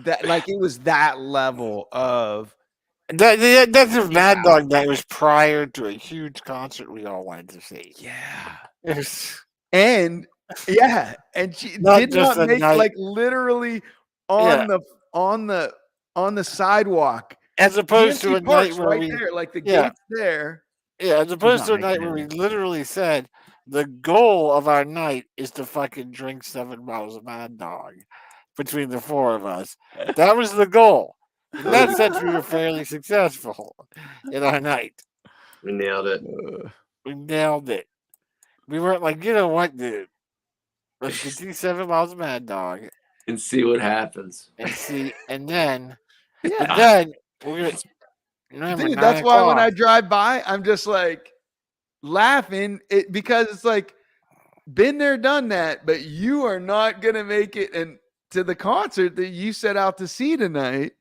That like it was that level of that's a Mad Dog night was prior to a huge concert we all wanted to see. Yeah. It's And she Not did just not a make night. like literally on the sidewalk. as opposed to PNC a night Park's where right we there, like the Yeah. gate's there. as opposed not to a night making where we it. literally said the goal of our night is to fucking drink 7 bottles of Mad Dog between the 4 of us. That was the goal. In that sense, we were fairly successful in our night. We nailed it. We nailed it. We weren't like, you know what, dude? Let's get these 7 bottles of Mad Dog And see what happens. and see, and then Yeah. we're gonna. Remember, Dude, that's 9 why when I o'clock. drive by, I'm just like laughing because it's like been there, done that, but you are not gonna make it and to the concert that you set out to see tonight.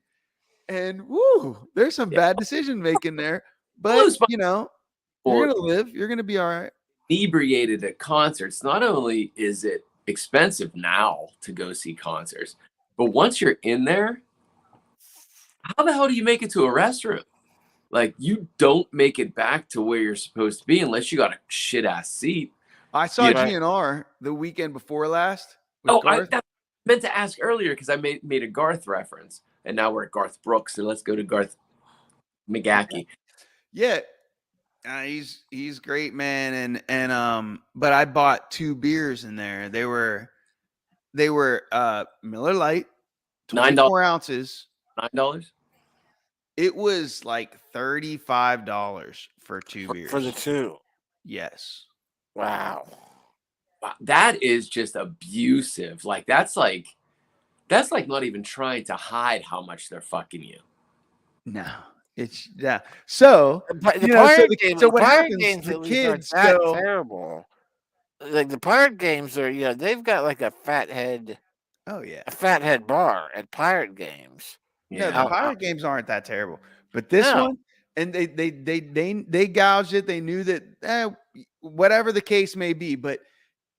And woo, there's some bad decision making there. But Those you're Or gonna live, you're gonna be all right. inebriated at concerts. Not only is it expensive now to go see concerts, but once you're in there, how the hell do you make it to a restroom? Like you don't make it back to where you're supposed to be unless you got a shit ass seat. I saw Yeah. GNR the weekend before last. with Oh, I Garth. meant to ask earlier because I made a Garth reference, and now we're at Garth Brooks, so let's go to Garth McGackey. Yeah. He's great, man. And but I bought 2 beers in there. They were Miller Lite, $9. 24 ounces. $9. It was like $35 for 2 beers. For the 2. Yes. Wow. Wow, that is just abusive. Like that's like not even trying to hide how much they're fucking you. No. It's So But the you know, pirate game, so the what pirate happens? games The at least aren't kids that go. terrible. Like the pirate games are, they've got like a fathead Oh yeah. bar at pirate games. No, the Yeah. pirate games aren't that terrible, but this No. one, and they gouged it. They knew that whatever the case may be, but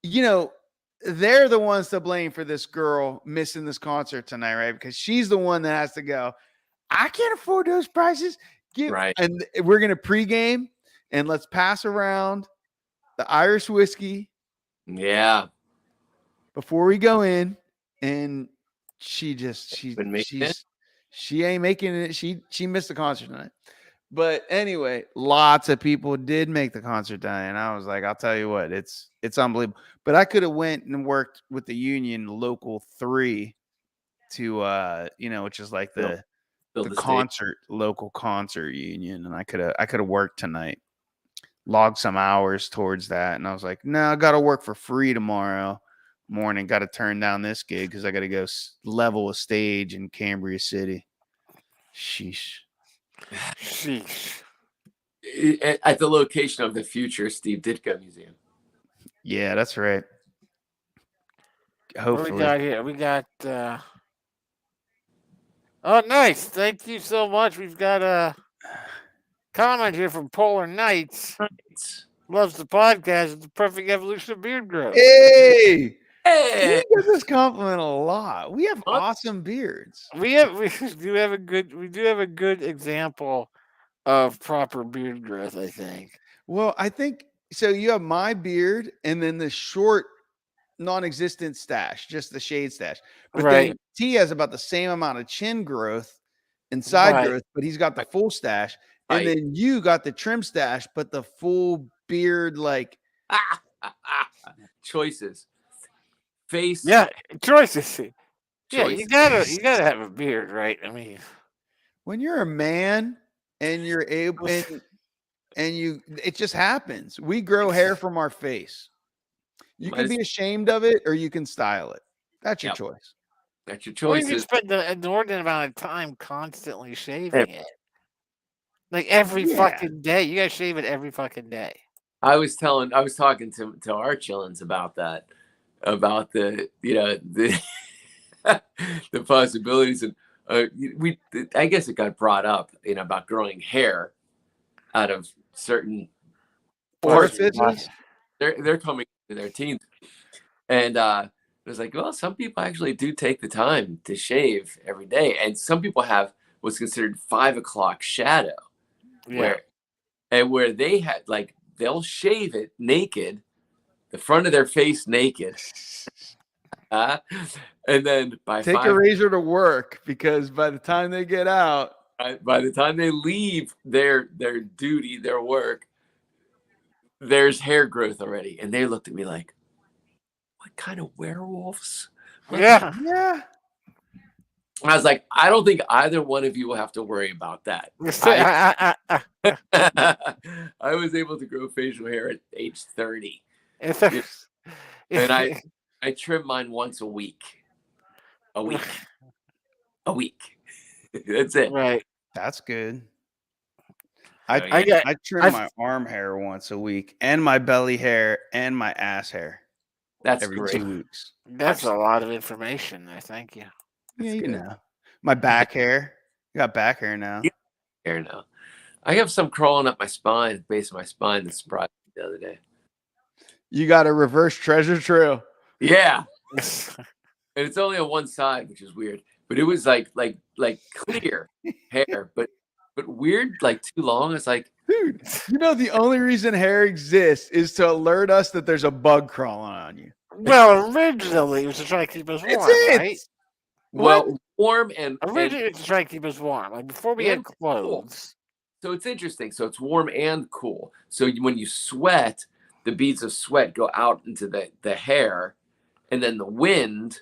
they're the ones to blame for this girl missing this concert tonight, right? Because she's the one that has to go. I can't afford those prices. Right. And we're gonna pregame and let's pass around the Irish whiskey Yeah. before we go in, and she ain't making it. She missed the concert tonight. But anyway, lots of people did make the concert tonight, and I was like, I'll tell you what, it's unbelievable. But I could have went and worked with the union local 3 to which is like the local concert union, and I could have worked tonight, logged some hours towards that, and I was like, no, I got to work for free tomorrow morning. Got to turn down this gig because I got to go level a stage in Cambria City. Sheesh. At the location of the future Steve Ditko Museum. Yeah, that's right. Hopefully. What we got here? We got. Oh, nice! Thank you so much. We've got a comment here from Polar Knights. Loves the podcast. It's the perfect evolution of beard growth. Hey! We get this compliment a lot. We have awesome beards. We do have a good example of proper beard growth, I think. Well, I think so. You have my beard and then the short, non-existent stash, just the shade stash. But then T has about the same amount of chin growth and side growth, but he's got the full stash. And then you got the trim stash, but the full beard, like choices. Face. Yeah, choices. Yeah, you gotta have a beard, right? I mean, when you're a man and you're able and it just happens. We grow hair from our face. You can be ashamed of it or you can style it. That's your choice. That's your choice. You can spend an inordinate amount of time constantly shaving it. Like every fucking day. You gotta shave it every fucking day. I was talking to our chillins about that. About the the the possibilities, and I guess it got brought up about growing hair out of certain orifices. They're coming to their teens, and it was like, well, some people actually do take the time to shave every day, and some people have what's considered 5 o'clock shadow, where they had they'll shave it naked. The front of their face naked, and then take a razor to work, because by the time they get out, by the time they leave their duty, their work, there's hair growth already. And they looked at me like, what kind of werewolves? Yeah. I was like, I don't think either one of you will have to worry about that. I was able to grow facial hair at age 30. And I trim mine once a week. A week. That's it. Right. That's good. I trim my arm hair once a week, and my belly hair, and my ass hair. That's every great. 2 weeks. That's a lot of information there. Thank you. Yeah, my back hair. I got back hair now. Hair now. I have some crawling up my spine, base of my spine, that surprised me the other day. You got a reverse treasure trail. Yeah. And it's only on one side, which is weird. But it was like clear hair, but weird, like too long. It's like, dude, the only reason hair exists is to alert us that there's a bug crawling on you. Well, originally it was to try to keep us warm, right? Well, warm and originally it was to try to keep us warm, like before we had clothes. So it's interesting. So it's warm and cool. So when you sweat, the beads of sweat go out into the hair, and then the wind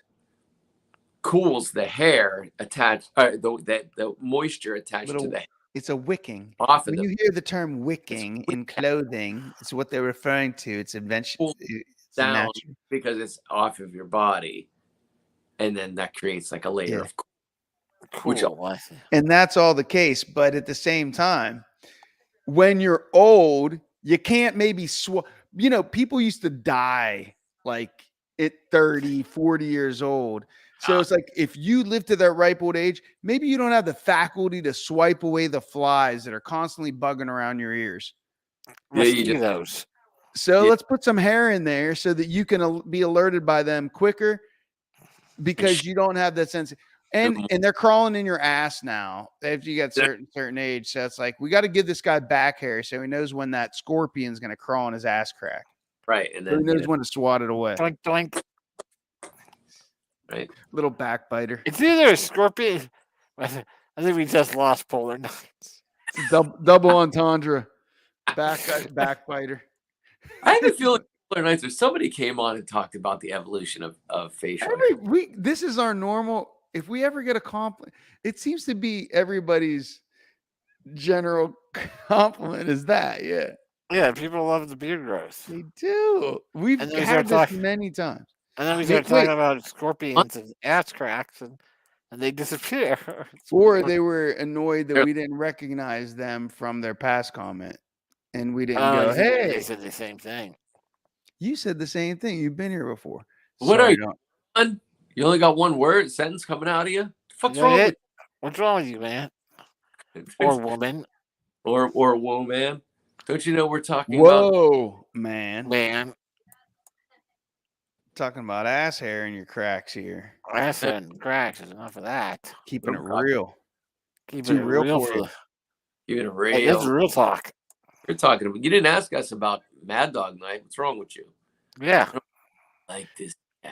cools the hair attached, the moisture attached to the hair. It's a wicking. off of When them. you hear the term wicking in clothing, it's what they're referring to. It's invention. Cool It's down natural. because it's off of your body, and then that creates like a layer Yeah. of which Cool. I see. And that's all the case. But at the same time, when you're old, you can't maybe people used to die like at 30, 40 years old. So it's like if you live to that ripe old age, maybe you don't have the faculty to swipe away the flies that are constantly bugging around your ears. Yeah, you just- Mosquitoes. So Yeah. let's put some hair in there so that you can be alerted by them quicker because you don't have that sense. And they're crawling in your ass now after you got certain age. So it's like we got to give this guy back hair so he knows when that scorpion's going to crawl in his ass crack. right, and So then he knows when to swat it away. Doink, doink. right. Little backbiter. It's either a scorpion. I think we just lost polar nights. It's a double entendre. Backbiter. I have a feeling Polar Nights or somebody came on and talked about the evolution of facial hair. Every week, this is our normal. If we ever get a compliment, it seems to be everybody's general compliment is that. Yeah, Yeah, people love the beard growth. they do. We've And then we had start this talking- many times. And then we Wait, start talking about scorpions and ass cracks, and they disappear. Or they were annoyed that we didn't recognize them from their past comment. And we didn't go, they hey, said the same thing. you said the same thing. You've been here before. What Sorry, are you? don't- Son? You only got one word sentence coming out of you? The fuck's Is wrong that with it? What's wrong with you, man? you? Or woman? or whoa, man. Don't you know we're talking about Whoa, man. Man. Talking about ass hair in your cracks here. Ass and cracks is enough of that. Keeping it Oh, God. real. Keep Too it real real for for you. the. even a Hey, radio? that's real talk. You're talking about. You didn't ask us about Mad Dog Night. What's wrong with you? Yeah. Like this guy.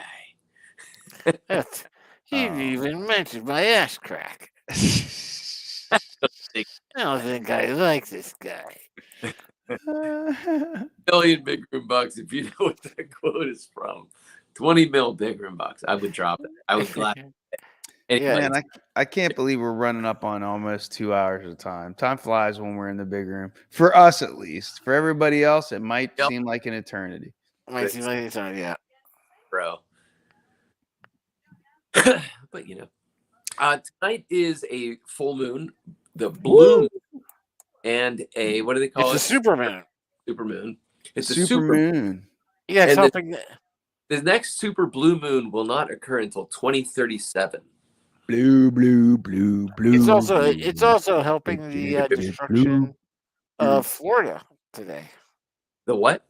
That's, he Oh. even mentioned my ass crack. I don't think I like this guy. Million big room bucks. If you know what that quote is from, 20 mil big room bucks. I would drop it. I was glad. Anyway, Man, I can't believe we're running up on almost 2 hours of time. Time flies when we're in the big room. For us, at least. For everybody else, it might Yep. seem like an eternity. Might seem like it's on, yeah. bro. But you know, tonight is a full moon, the blue moon, and a what do they call It's it? a superman. Super moon. It's a Super super. moon. Yeah, it's And helping. The next super blue moon will not occur until 2037. Blue, blue, blue, blue. It's also blue. helping the Blue. destruction of Florida today. The what?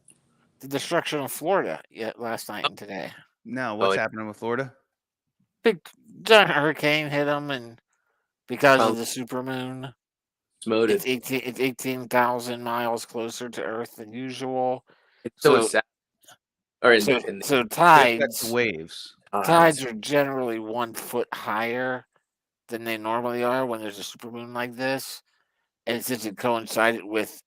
The destruction of Florida last night and today. Now, what's yeah. happening with Florida? Big giant hurricane hit them, and because Oh. of the supermoon, Smoted. it's 18,000 miles closer to Earth than usual. It's so so- sad. Or in, So, in so Affects tides waves. tides are generally 1 foot higher than they normally are when there's a supermoon like this, and since it coincided with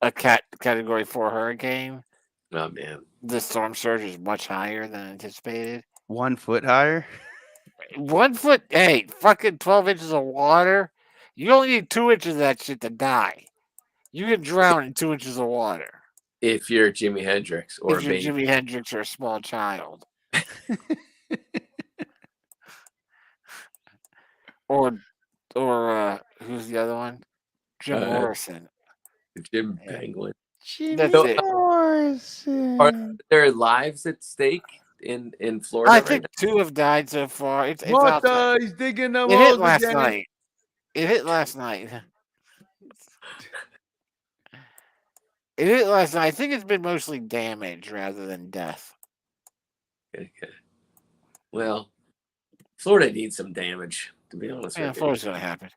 a category 4 hurricane, Oh man. the storm surge is much higher than anticipated. 1 foot higher. 1 foot, hey, fucking 12 inches of water. You only need 2 inches of that shit to die. You can drown in 2 inches of water If you're Jimi Hendrix or if you're baby. Jimi Hendrix or a small child, or who's the other one? Jim Morrison. Jim Penguin. That's it. Morrison. There are lives at stake in Florida I right think now. 2 have died so far. It's What outside. He's digging them It hit holes last again. night. It hit last night. It hit last night. I think it's been mostly damage rather than death. Okay. Well, Florida needs some damage, to be honest Yeah, with you. Florida's gonna happen.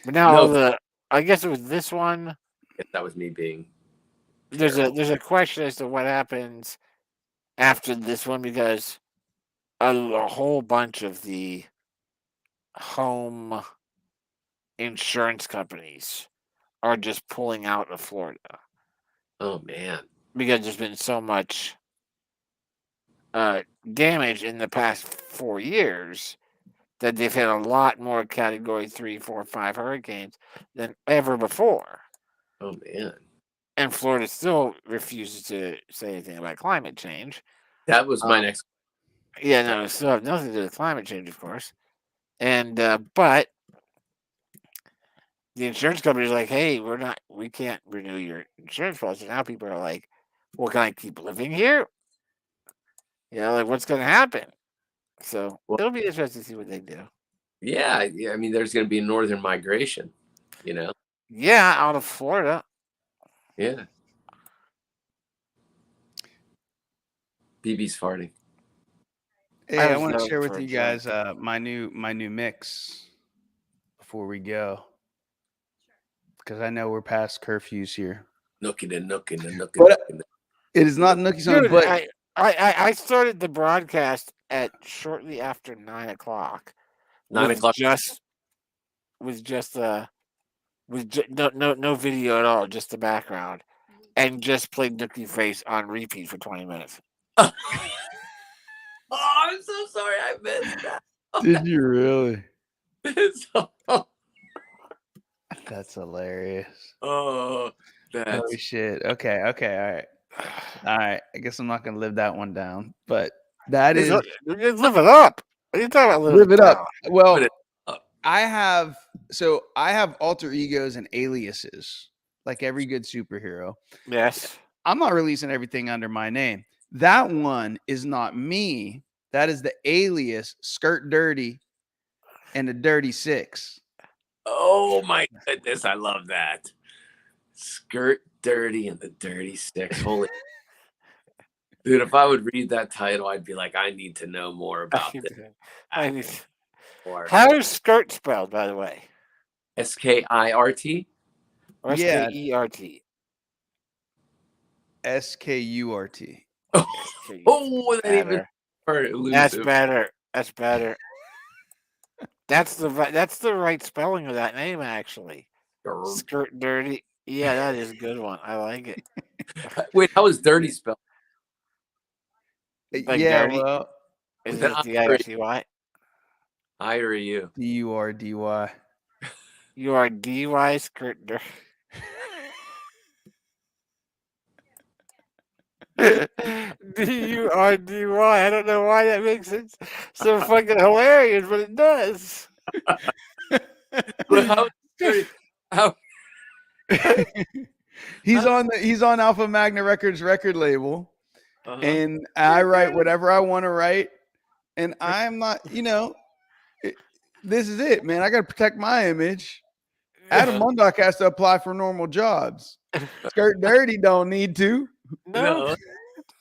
But now No. I guess with this one, If that was me being there's a question as to what happens after this one because a whole bunch of the home insurance companies are just pulling out of Florida oh man. because there's been so much damage in the past 4 years that they've had a lot more Category 3, 4, 5 hurricanes than ever before. Oh man, And Florida still refuses to say anything about climate change. that was my next. Yeah, no, it still have nothing to do with climate change, of course. And but the insurance company's like, hey, we can't renew your insurance policy. Now people are like, well, can I keep living here? Like what's going to happen? So it'll be interesting to see what they do. Yeah, I mean, there's going to be a northern migration. Yeah, out of Florida. Yeah. BB's farting. Hey, I want to share with you guys my new mix before we go, because I know we're past curfews here. Nookie and nookie and nookie. But it is not Nookie song, but I started the broadcast at shortly after 9 o'clock. 9 o'clock. No video at all, just the background, and just played Nookie Face on repeat for 20 minutes. Oh, I'm so sorry I missed that. Did you really? That's hilarious. Oh, holy shit. Okay, all right. All right. I guess I'm not gonna live that one down, but that is live it up. What are you talking about? Live it up. Well, I have alter egos and aliases, like every good superhero. Yes. I'm not releasing everything under my name. That one is not me. That is the alias Skirt Dirty and the Dirty Six. Oh my goodness, I love that. Skirt Dirty and the Dirty Six. Holy dude, if I would read that title, I'd be like, I need to know more about this. How is skirt spelled, by the way? SKIRT? Or SKERT? SKURT. Oh, that even That's better. That's better. That's the right spelling of that name, actually. Skirt Dirty. Yeah, that is a good one. I like it. Wait, how is dirty spelled? Like yeah, dirty? well, is it D-I-R-T-Y? I or you? D-U-R-D-Y. You are D-Y Skirt Dirty. D-U-R-D-Y. I don't know why that makes it so fucking hilarious, but it does. But how he's on Alpha Magna Records record label, and I write whatever I want to write, and I'm not, this is it, man. I got to protect my image. Adam Mundock has to apply for normal jobs. Skirt Dirty don't need to. No.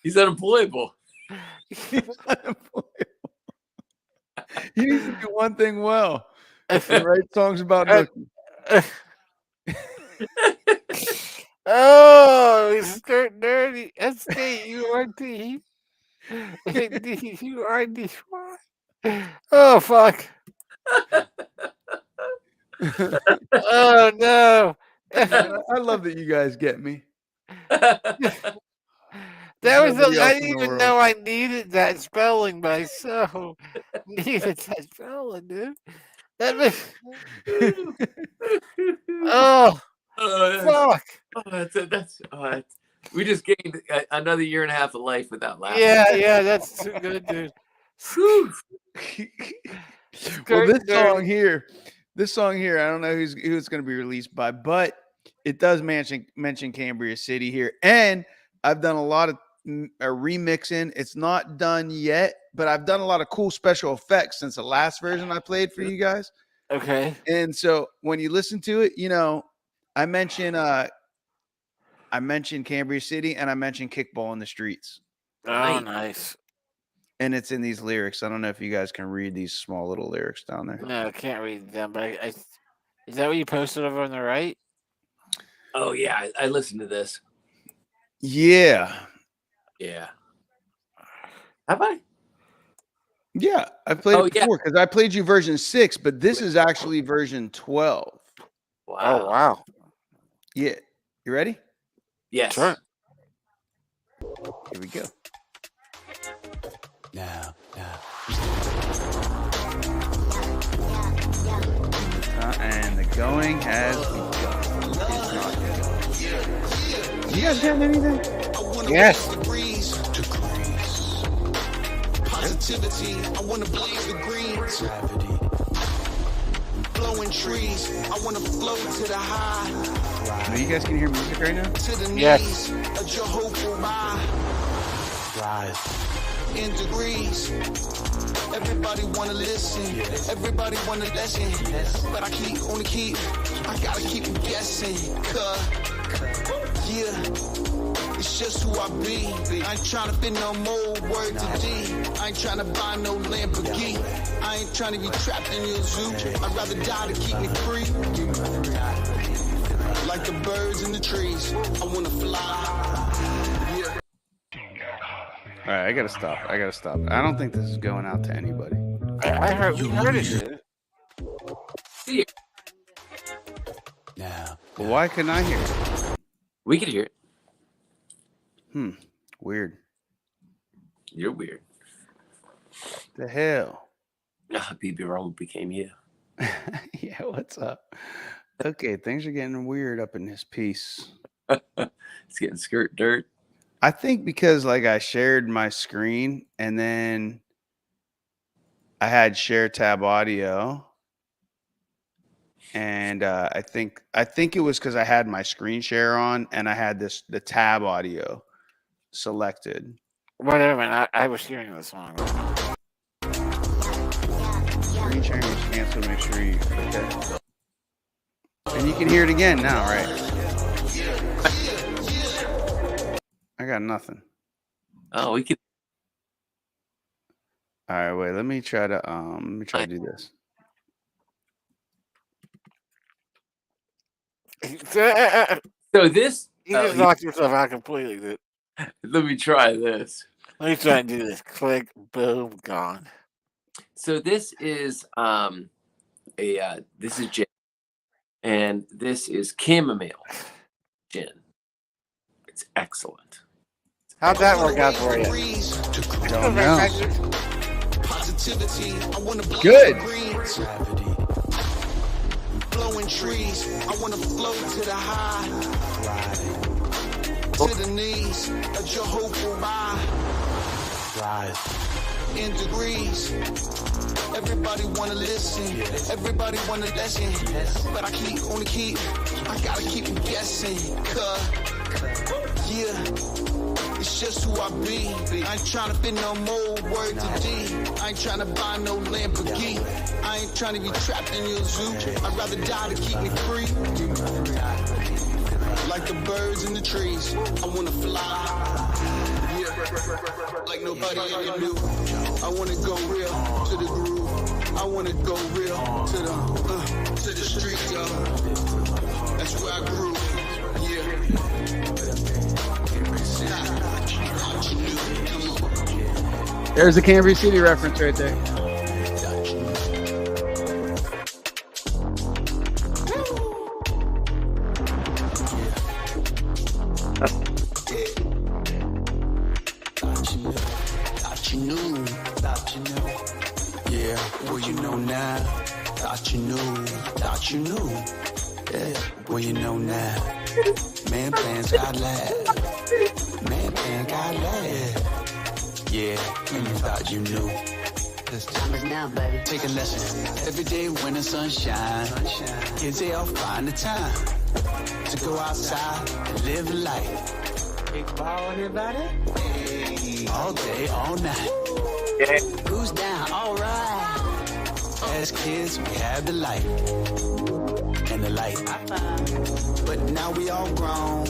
He's unemployable. He's unemployable. He needs to do one thing well. And write songs about Nookie. Oh, Skirt Dirty. S-K-U-R-T. D-U-R-D-Y. Oh, fuck. Oh, no. I love that you guys get me. That was I didn't even know I needed that spelling, but I so needed that spelling, dude. That makes fuck. We just gained another year and a half of life with that laugh. Yeah, that's too good, dude. Well, this song here, I don't know who it's going to be released by, but it does mention Cambria City here, and I've done a lot of remixing. It's not done yet, but I've done a lot of cool special effects since the last version I played for you guys. Okay. And so when you listen to it, I mentioned Cambria City and I mentioned Kickball in the Streets. Oh, nice. And it's in these lyrics. I don't know if you guys can read these small little lyrics down there. No, I can't read them, but is that what you posted over on the right? Oh yeah, I listened to this. Yeah. Have I? Yeah, I played it before because I played you version 6, but this is actually version 12. Wow. Oh, wow. Yeah. You ready? Yes. Sure. Here we go. Now. And the going has begun. It's not begun. You guys got anything? Yes. Positivity, I wanna blaze the greens. Blowing trees, I wanna flow to the high. No, you guys can hear music right now? To the Yes. knees, a Jehovah rise. In degrees, everybody wanna listen, everybody wanna listen, but I gotta keep guessing, yeah, it's just who I be. I ain't tryna fit no more word to D. I ain't tryna buy no Lamborghini. I ain't tryna be trapped in your zoo. I'd rather die to keep me free. Like the birds in the trees, I wanna fly. Yeah. All right, I gotta stop. I don't think this is going out to anybody. I heard it. Now, But why couldn't I hear it? We could hear it. Weird. You're weird. The hell? BigRoom became you. Yeah, what's up? Okay, things are getting weird up in this piece. It's getting skirt dirt. I think because like I shared my screen and then I had share tab audio. And I think it was because I had my screen share on and I had the tab audio selected. Whatever, man. I was hearing the song. Screen sharing was canceled. Make sure you okay. And you can hear it again now, right? I got nothing. Oh, we could. All right, wait. Let me try to do this. So this. You just knocked yourself out completely, dude. Let me try this. Let me try and do this. Click, boom, gone. So this is this is gin, and this is chamomile gin. It's excellent. How'd that work out for you? Don't know. Positivity, I wanna blaze Good. the greens. Blowing trees, I wanna flow to the high. To the knees, a Jehovah rise. In degrees, everybody wanna listen, everybody wanna listen, but I gotta keep guessing, yeah, it's just who I be. I ain't tryna fit no more word to D. I ain't tryna buy no Lamborghini. I ain't tryna be trapped in your zoo. I'd rather die to keep me free. Like the birds in the trees, I wanna fly. Yeah, like nobody ever knew. I wanna go real to the groove. I wanna go real to the street, yo. That's where I grew. Yeah. There's the Kansas City reference right there. Thought you knew. Yeah, well you know now. Thought you knew. Yeah, well you know now. Man plans got last. Yeah, you thought you knew. This time is now, baby. Take a lesson. Every day when the sun shines, kids they all find the time to go outside and live a life. Big ball, anybody? All day, all night. Yeah. Who's down? All right. As kids, we had the light and the light. But now we all grown,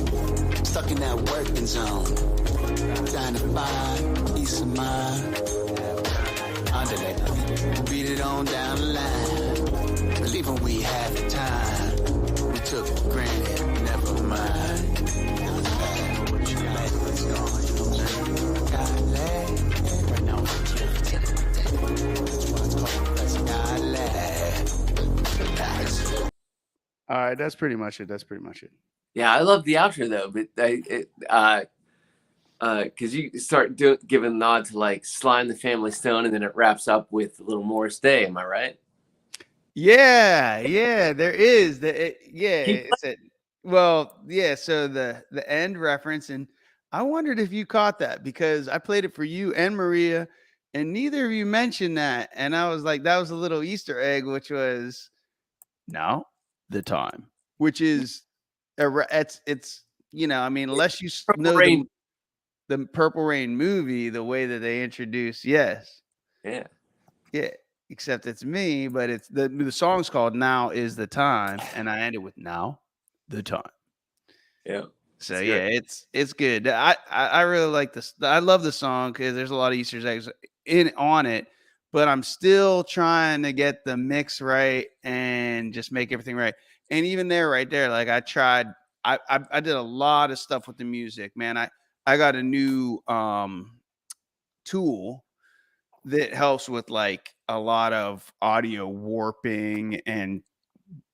stuck in that working zone. Trying to find peace of mind. Under that, beat it on down the line. Believing we had the time, we took it for granted. Never mind. All right, that's pretty much it. Yeah, I love the outro though, but because you start giving a nod to like Sly and the Family Stone, and then it wraps up with a little Morris Day. Am I right? Yeah, there is. Keep It's a well, yeah. So the end reference, and I wondered if you caught that because I played it for you and Maria, and neither of you mentioned that, and I was like, that was a little Easter egg, which was now the time, which is it's I mean, unless you Purple know Rain. the Purple Rain movie, the way that they introduce, yes. Yeah. Yeah, except it's me, but it's the song's called "Now Is the Time," and I end it with "Now, the Time." Yeah. So It's yeah, good. it's good. I really like this. I love the song because there's a lot of Easter eggs in on it, but I'm still trying to get the mix right and just make everything right. And even there, right there, like I tried. I did a lot of stuff with the music, man. I got a new tool that helps with like a lot of audio warping and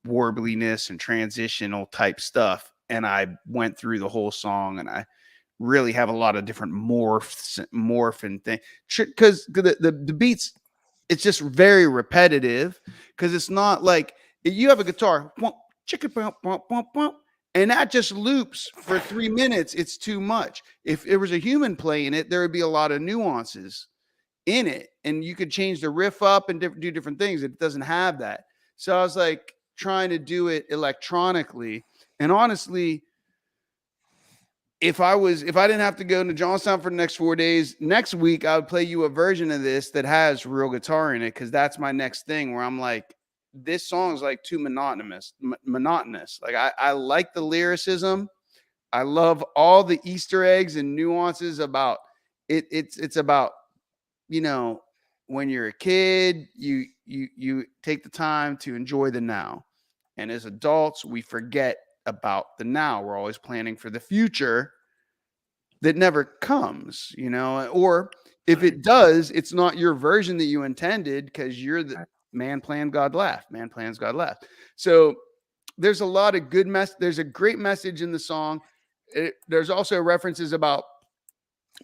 warbliness and transitional type stuff. And I went through the whole song and I really have a lot of different morph and thing because the beats, it's just very repetitive because it's not like you have a guitar chicken and that just loops for 3 minutes. It's too much. If there was a human playing it, there would be a lot of nuances in it and you could change the riff up and do different things. It doesn't have that. So I was like trying to do it electronically. And honestly, if I didn't have to go to Johnstown for the next 4 days, next week I would play you a version of this that has real guitar in it because that's my next thing where I'm like, this song is like too monotonous. Like I like the lyricism. I love all the Easter eggs and nuances about it. It's about when you're a kid, you take the time to enjoy the now. And as adults, we forget about the now. We're always planning for the future that never comes, or if it does, it's not your version that you intended because you're the man planned, God laughed. Man plans, God laughed. So there's a lot of good there's a great message in the song. There's also references about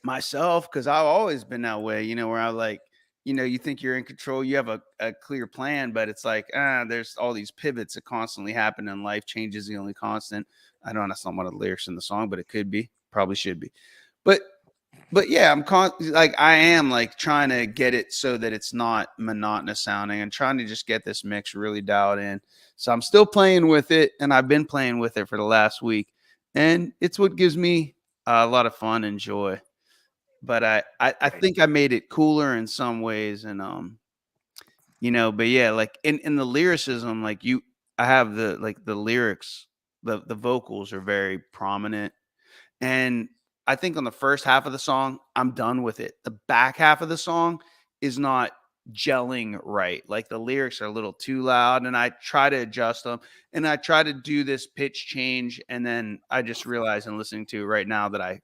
myself because I've always been that way, where I like, you think you're in control, you have a clear plan, but it's like, there's all these pivots that constantly happen in life. Change is the only constant. I don't know, that's not one of the lyrics in the song, but it could be, probably should be. But yeah, like I am like trying to get it so that it's not monotonous sounding and trying to just get this mix really dialed in. So I'm still playing with it, and I've been playing with it for the last week, and it's what gives me a lot of fun and joy. But I think I made it cooler in some ways, and but yeah, like in the lyricism, like I have the lyrics, the vocals are very prominent, and I think on the first half of the song, I'm done with it. The back half of the song is not gelling right. Like the lyrics are a little too loud, and I try to adjust them, and I try to do this pitch change, and then I just realized in listening to it right now that I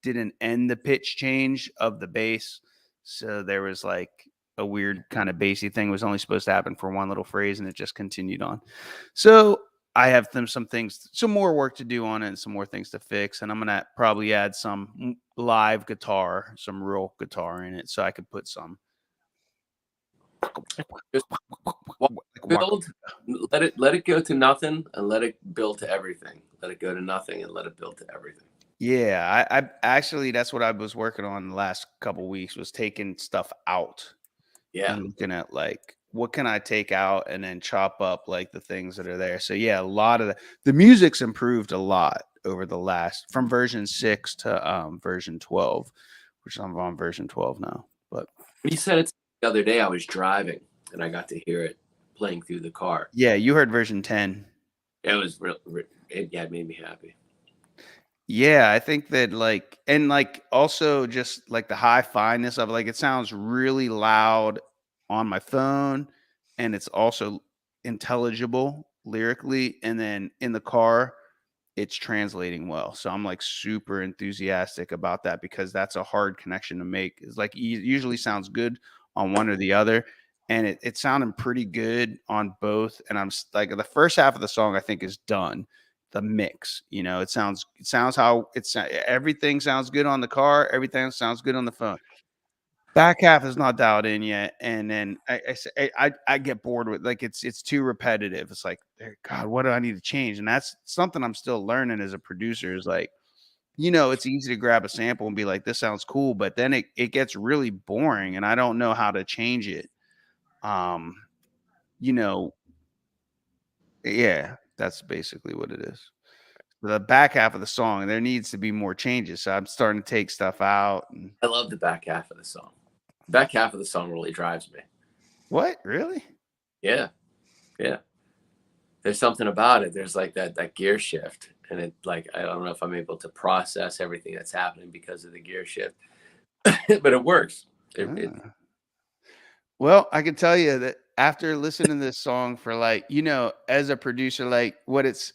didn't end the pitch change of the bass. So there was like a weird kind of bassy thing. It was only supposed to happen for one little phrase and it just continued on. So I have some more work to do on it and some more things to fix. And I'm going to probably add some live guitar, some real guitar in it so I could put some. Just build, let it go to nothing and let it build to everything. Let it go to nothing and let it build to everything. Yeah, I actually, that's what I was working on the last couple of weeks, was taking stuff out. Yeah. And looking at like what can I take out and then chop up like the things that are there. So yeah, a lot of the music's improved a lot over the last from version 6 to version 12, which I'm on version 12 now. But you said it the other day, I was driving and I got to hear it playing through the car. Yeah, you heard version 10. It was it made me happy. Yeah, I think that like, and like also just like the high fineness of like, it sounds really loud on my phone and it's also intelligible lyrically. And then in the car, it's translating well. So I'm like super enthusiastic about that because that's a hard connection to make. It's like usually sounds good on one or the other. And it sounded pretty good on both. And I'm like, the first half of the song I think is done. The mix, it sounds how it's everything sounds good on the car, everything sounds good on the phone. Back half is not dialed in yet, and then I get bored with, like, it's too repetitive. It's like, God, what do I need to change? And that's something I'm still learning as a producer. Is like, it's easy to grab a sample and be like, this sounds cool, but then it gets really boring, and I don't know how to change it. You know, yeah, that's basically what it is. The back half of the song, there needs to be more changes. So I'm starting to take stuff out. And, I love the back half of the song. Back half of the song really drives me. what? Really? Yeah. Yeah. There's something about it. There's like that gear shift. And it, like, I don't know if I'm able to process everything that's happening because of the gear shift, but it works. Well, I can tell you that after listening to this song for, like, as a producer, like, what it's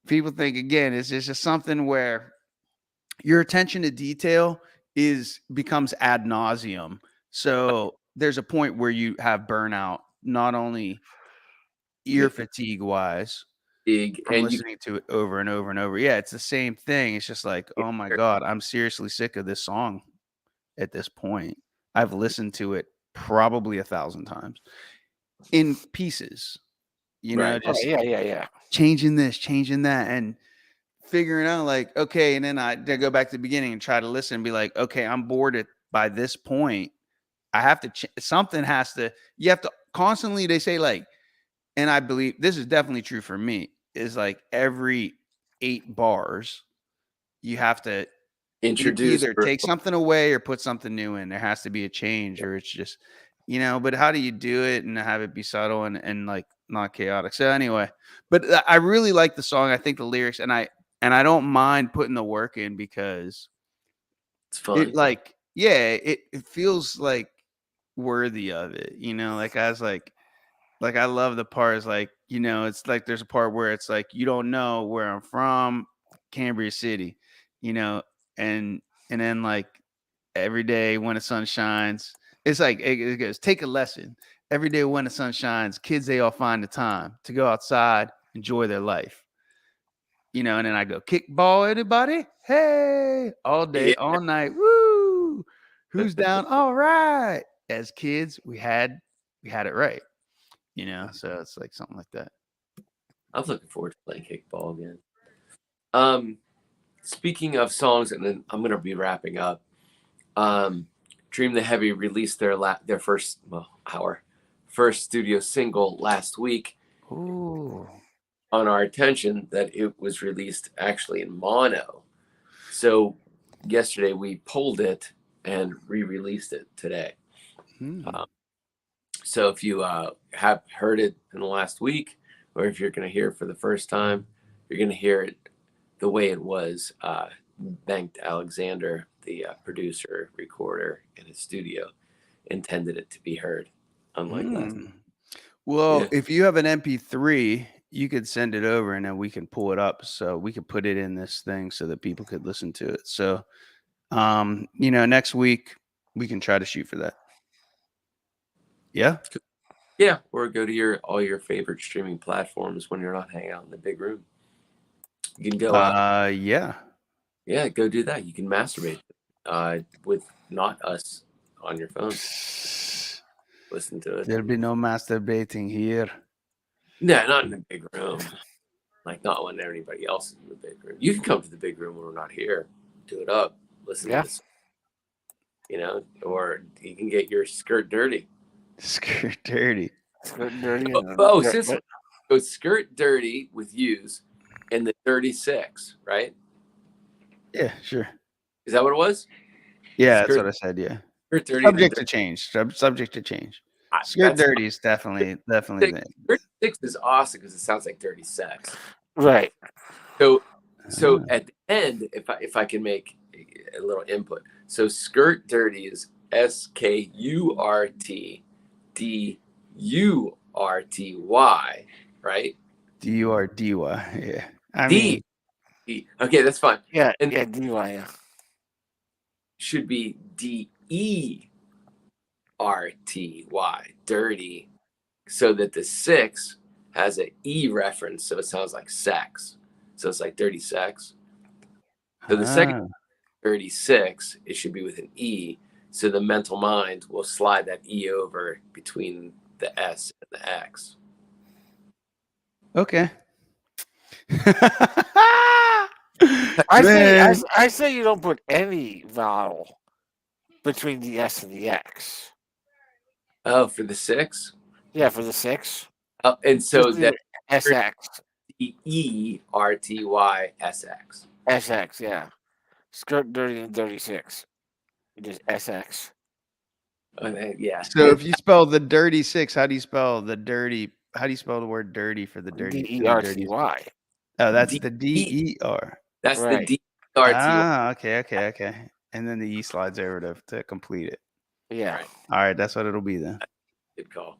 people think again is it's just something where your attention to detail becomes ad nauseum. So there's a point where you have burnout, not only ear fatigue wise from listening to it over and over and over. Yeah, it's the same thing. It's just like, oh my God, I'm seriously sick of this song at this point. I've listened to it probably 1,000 times in pieces, Right. just Yeah. changing this, changing that, and figuring out, like, okay. And then I go back to the beginning and try to listen and be like, okay, I'm bored by this point. I have to, something has to, you have to constantly, they say, like, and I believe this is definitely true for me, is like every 8 bars, you have to Introduce either take something away or put something new in. There has to be a change, or it's just, but how do you do it and have it be subtle and like not chaotic? So anyway, but I really like the song. I think the lyrics, and I don't mind putting the work in because it's fun. it, like, yeah, it feels like worthy of it. Like I was like I love the part is like, it's like there's a part where it's like, you don't know where I'm from, Cambria City, and then like every day when the sun shines, it's like it goes, take a lesson. Every day when the sun shines, kids, they all find the time to go outside, enjoy their life. And then I go, kickball, anybody? Hey, all day, all night. Woo! Who's down? All right. As kids, we had it right. So it's like something like that. I'm looking forward to playing kickball again. Speaking of songs, and then I'm gonna be wrapping up. Dream the Heavy released their first studio single last week. Ooh. On our attention that it was released actually in mono. So yesterday we pulled it and re-released it today. So if you have heard it in the last week, or if you're going to hear it for the first time, you're going to hear it the way it was. Bengt Alexander, the producer, recorder in his studio, intended it to be heard, unlike last. Well, if you have an MP3, you could send it over and then we can pull it up, so we could put it in this thing so that people could listen to it. So, next week we can try to shoot for that. Yeah. Yeah, or go to all your favorite streaming platforms when you're not hanging out in the big room. You can go out. Yeah. Yeah, go do that. You can masturbate with not us on your phone. Listen to it. There'll be no masturbating here. No, not in the big room. Like, not when anybody else is in the big room. You can come to the big room when we're not here. Do it up. Listen to this. Or you can get your skirt dirty. Skirt dirty. Skirt dirty. So skirt dirty with yous and the 36, right? Yeah, sure. Is that what it was? Yeah, that's what I said. Yeah. Skirt dirty. Subject to change. Subject to change. Skirt dirty is definitely. 36 is awesome because it sounds like dirty sex. Right. So at the end, if I can make a little input, so skirt dirty is SKURTDURTY, right? DURDY. Yeah. Okay, that's fine. Yeah, and DY. Yeah. Should be DERTY, dirty, so that the 6 has an E reference, so it sounds like sex. So it's like dirty sex. So the second 36, it should be with an E, So the mental mind will slide that E over between the S and the X. Okay. I say you don't put any vowel between the S and the X. Oh, for the 6? Yeah, for the 6. And so Just leave that it SX. ERTYSX. SX, yeah. Skirt dirty and 36. Just SX. Yeah. So if you spell the dirty 6, how do you spell the dirty? How do you spell the word dirty for the dirty? DERTY. Oh, that's D- the DER. That's Right. the DRTY. Ah, okay. And then the E slides over to complete it. Yeah. Right. All right, that's what it'll be then. Good call.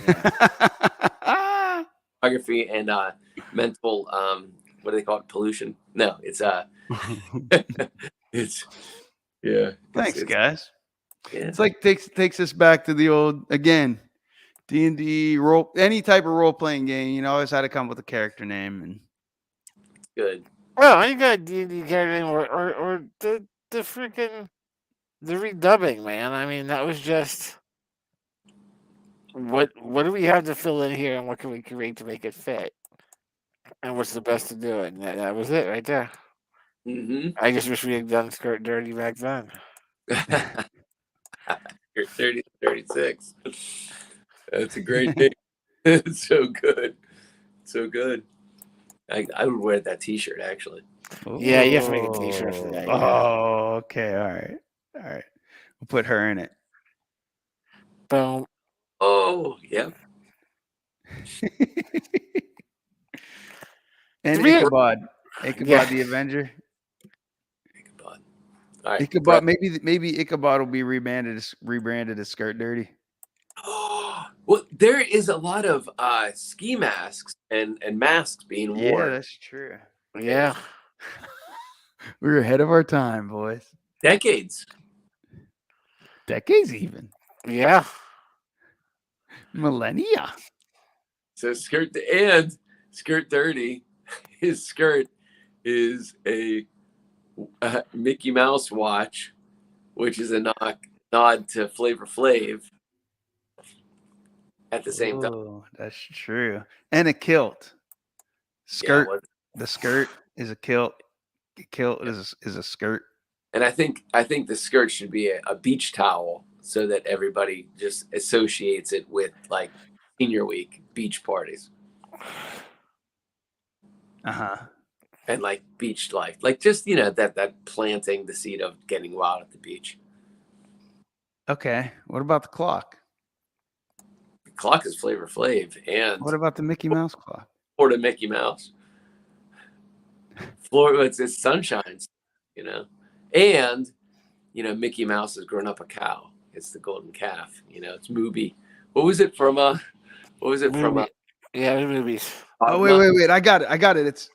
Yeah. Geography and mental what do they call it? Pollution? No, it's it's yeah. Thanks, guys. Yeah. It's like takes us back to the old again. D&D role, any type of role playing game, you know, always had to come with a character name and Good. Well, I got D&D character name or the freaking the redubbing, man. I mean, that was just what do we have to fill in here, and what can we create to make it fit, and what's the best to do it? And that was it right there. Mm-hmm. I just wish we had done Skirt Dirty back then. You're 30 to 36. That's a great name. It's so good. So good. I would wear that t-shirt actually. Yeah, you have to make a t-shirt for that. Yeah. Oh, okay. All right. We'll put her in it. Boom. Oh, yeah. And Three- Ichabod. Yeah. The Avenger. Ichabod. All right. Ichabod, maybe Ichabod will be rebranded as Skirt Dirty. Well, there is a lot of ski masks and masks being worn. Yeah, that's true. Yeah. We're ahead of our time, boys. Decades. Decades even. Yeah. Millennia. So skirt dirty. His skirt is a Mickey Mouse watch, which is a nod to Flavor Flav. At the same time. Oh, that's true. And a kilt. Skirt. Yeah, the skirt is a kilt. The kilt is a skirt. and I think the skirt should be a beach towel so that everybody just associates it with like senior week beach parties. Uh-huh. And like beach life. Like just, you know, that planting the seed of getting wild at the beach. Okay. What about the clock? The clock is Flavor Flav. And What about the Mickey Mouse clock? Florida Mickey Mouse. Florida, it's sunshine, you know. And, you know, Mickey Mouse has grown up a cow. It's the golden calf. You know, it's Mooby. What was it from Yeah, movies. Oh, wait. I got it.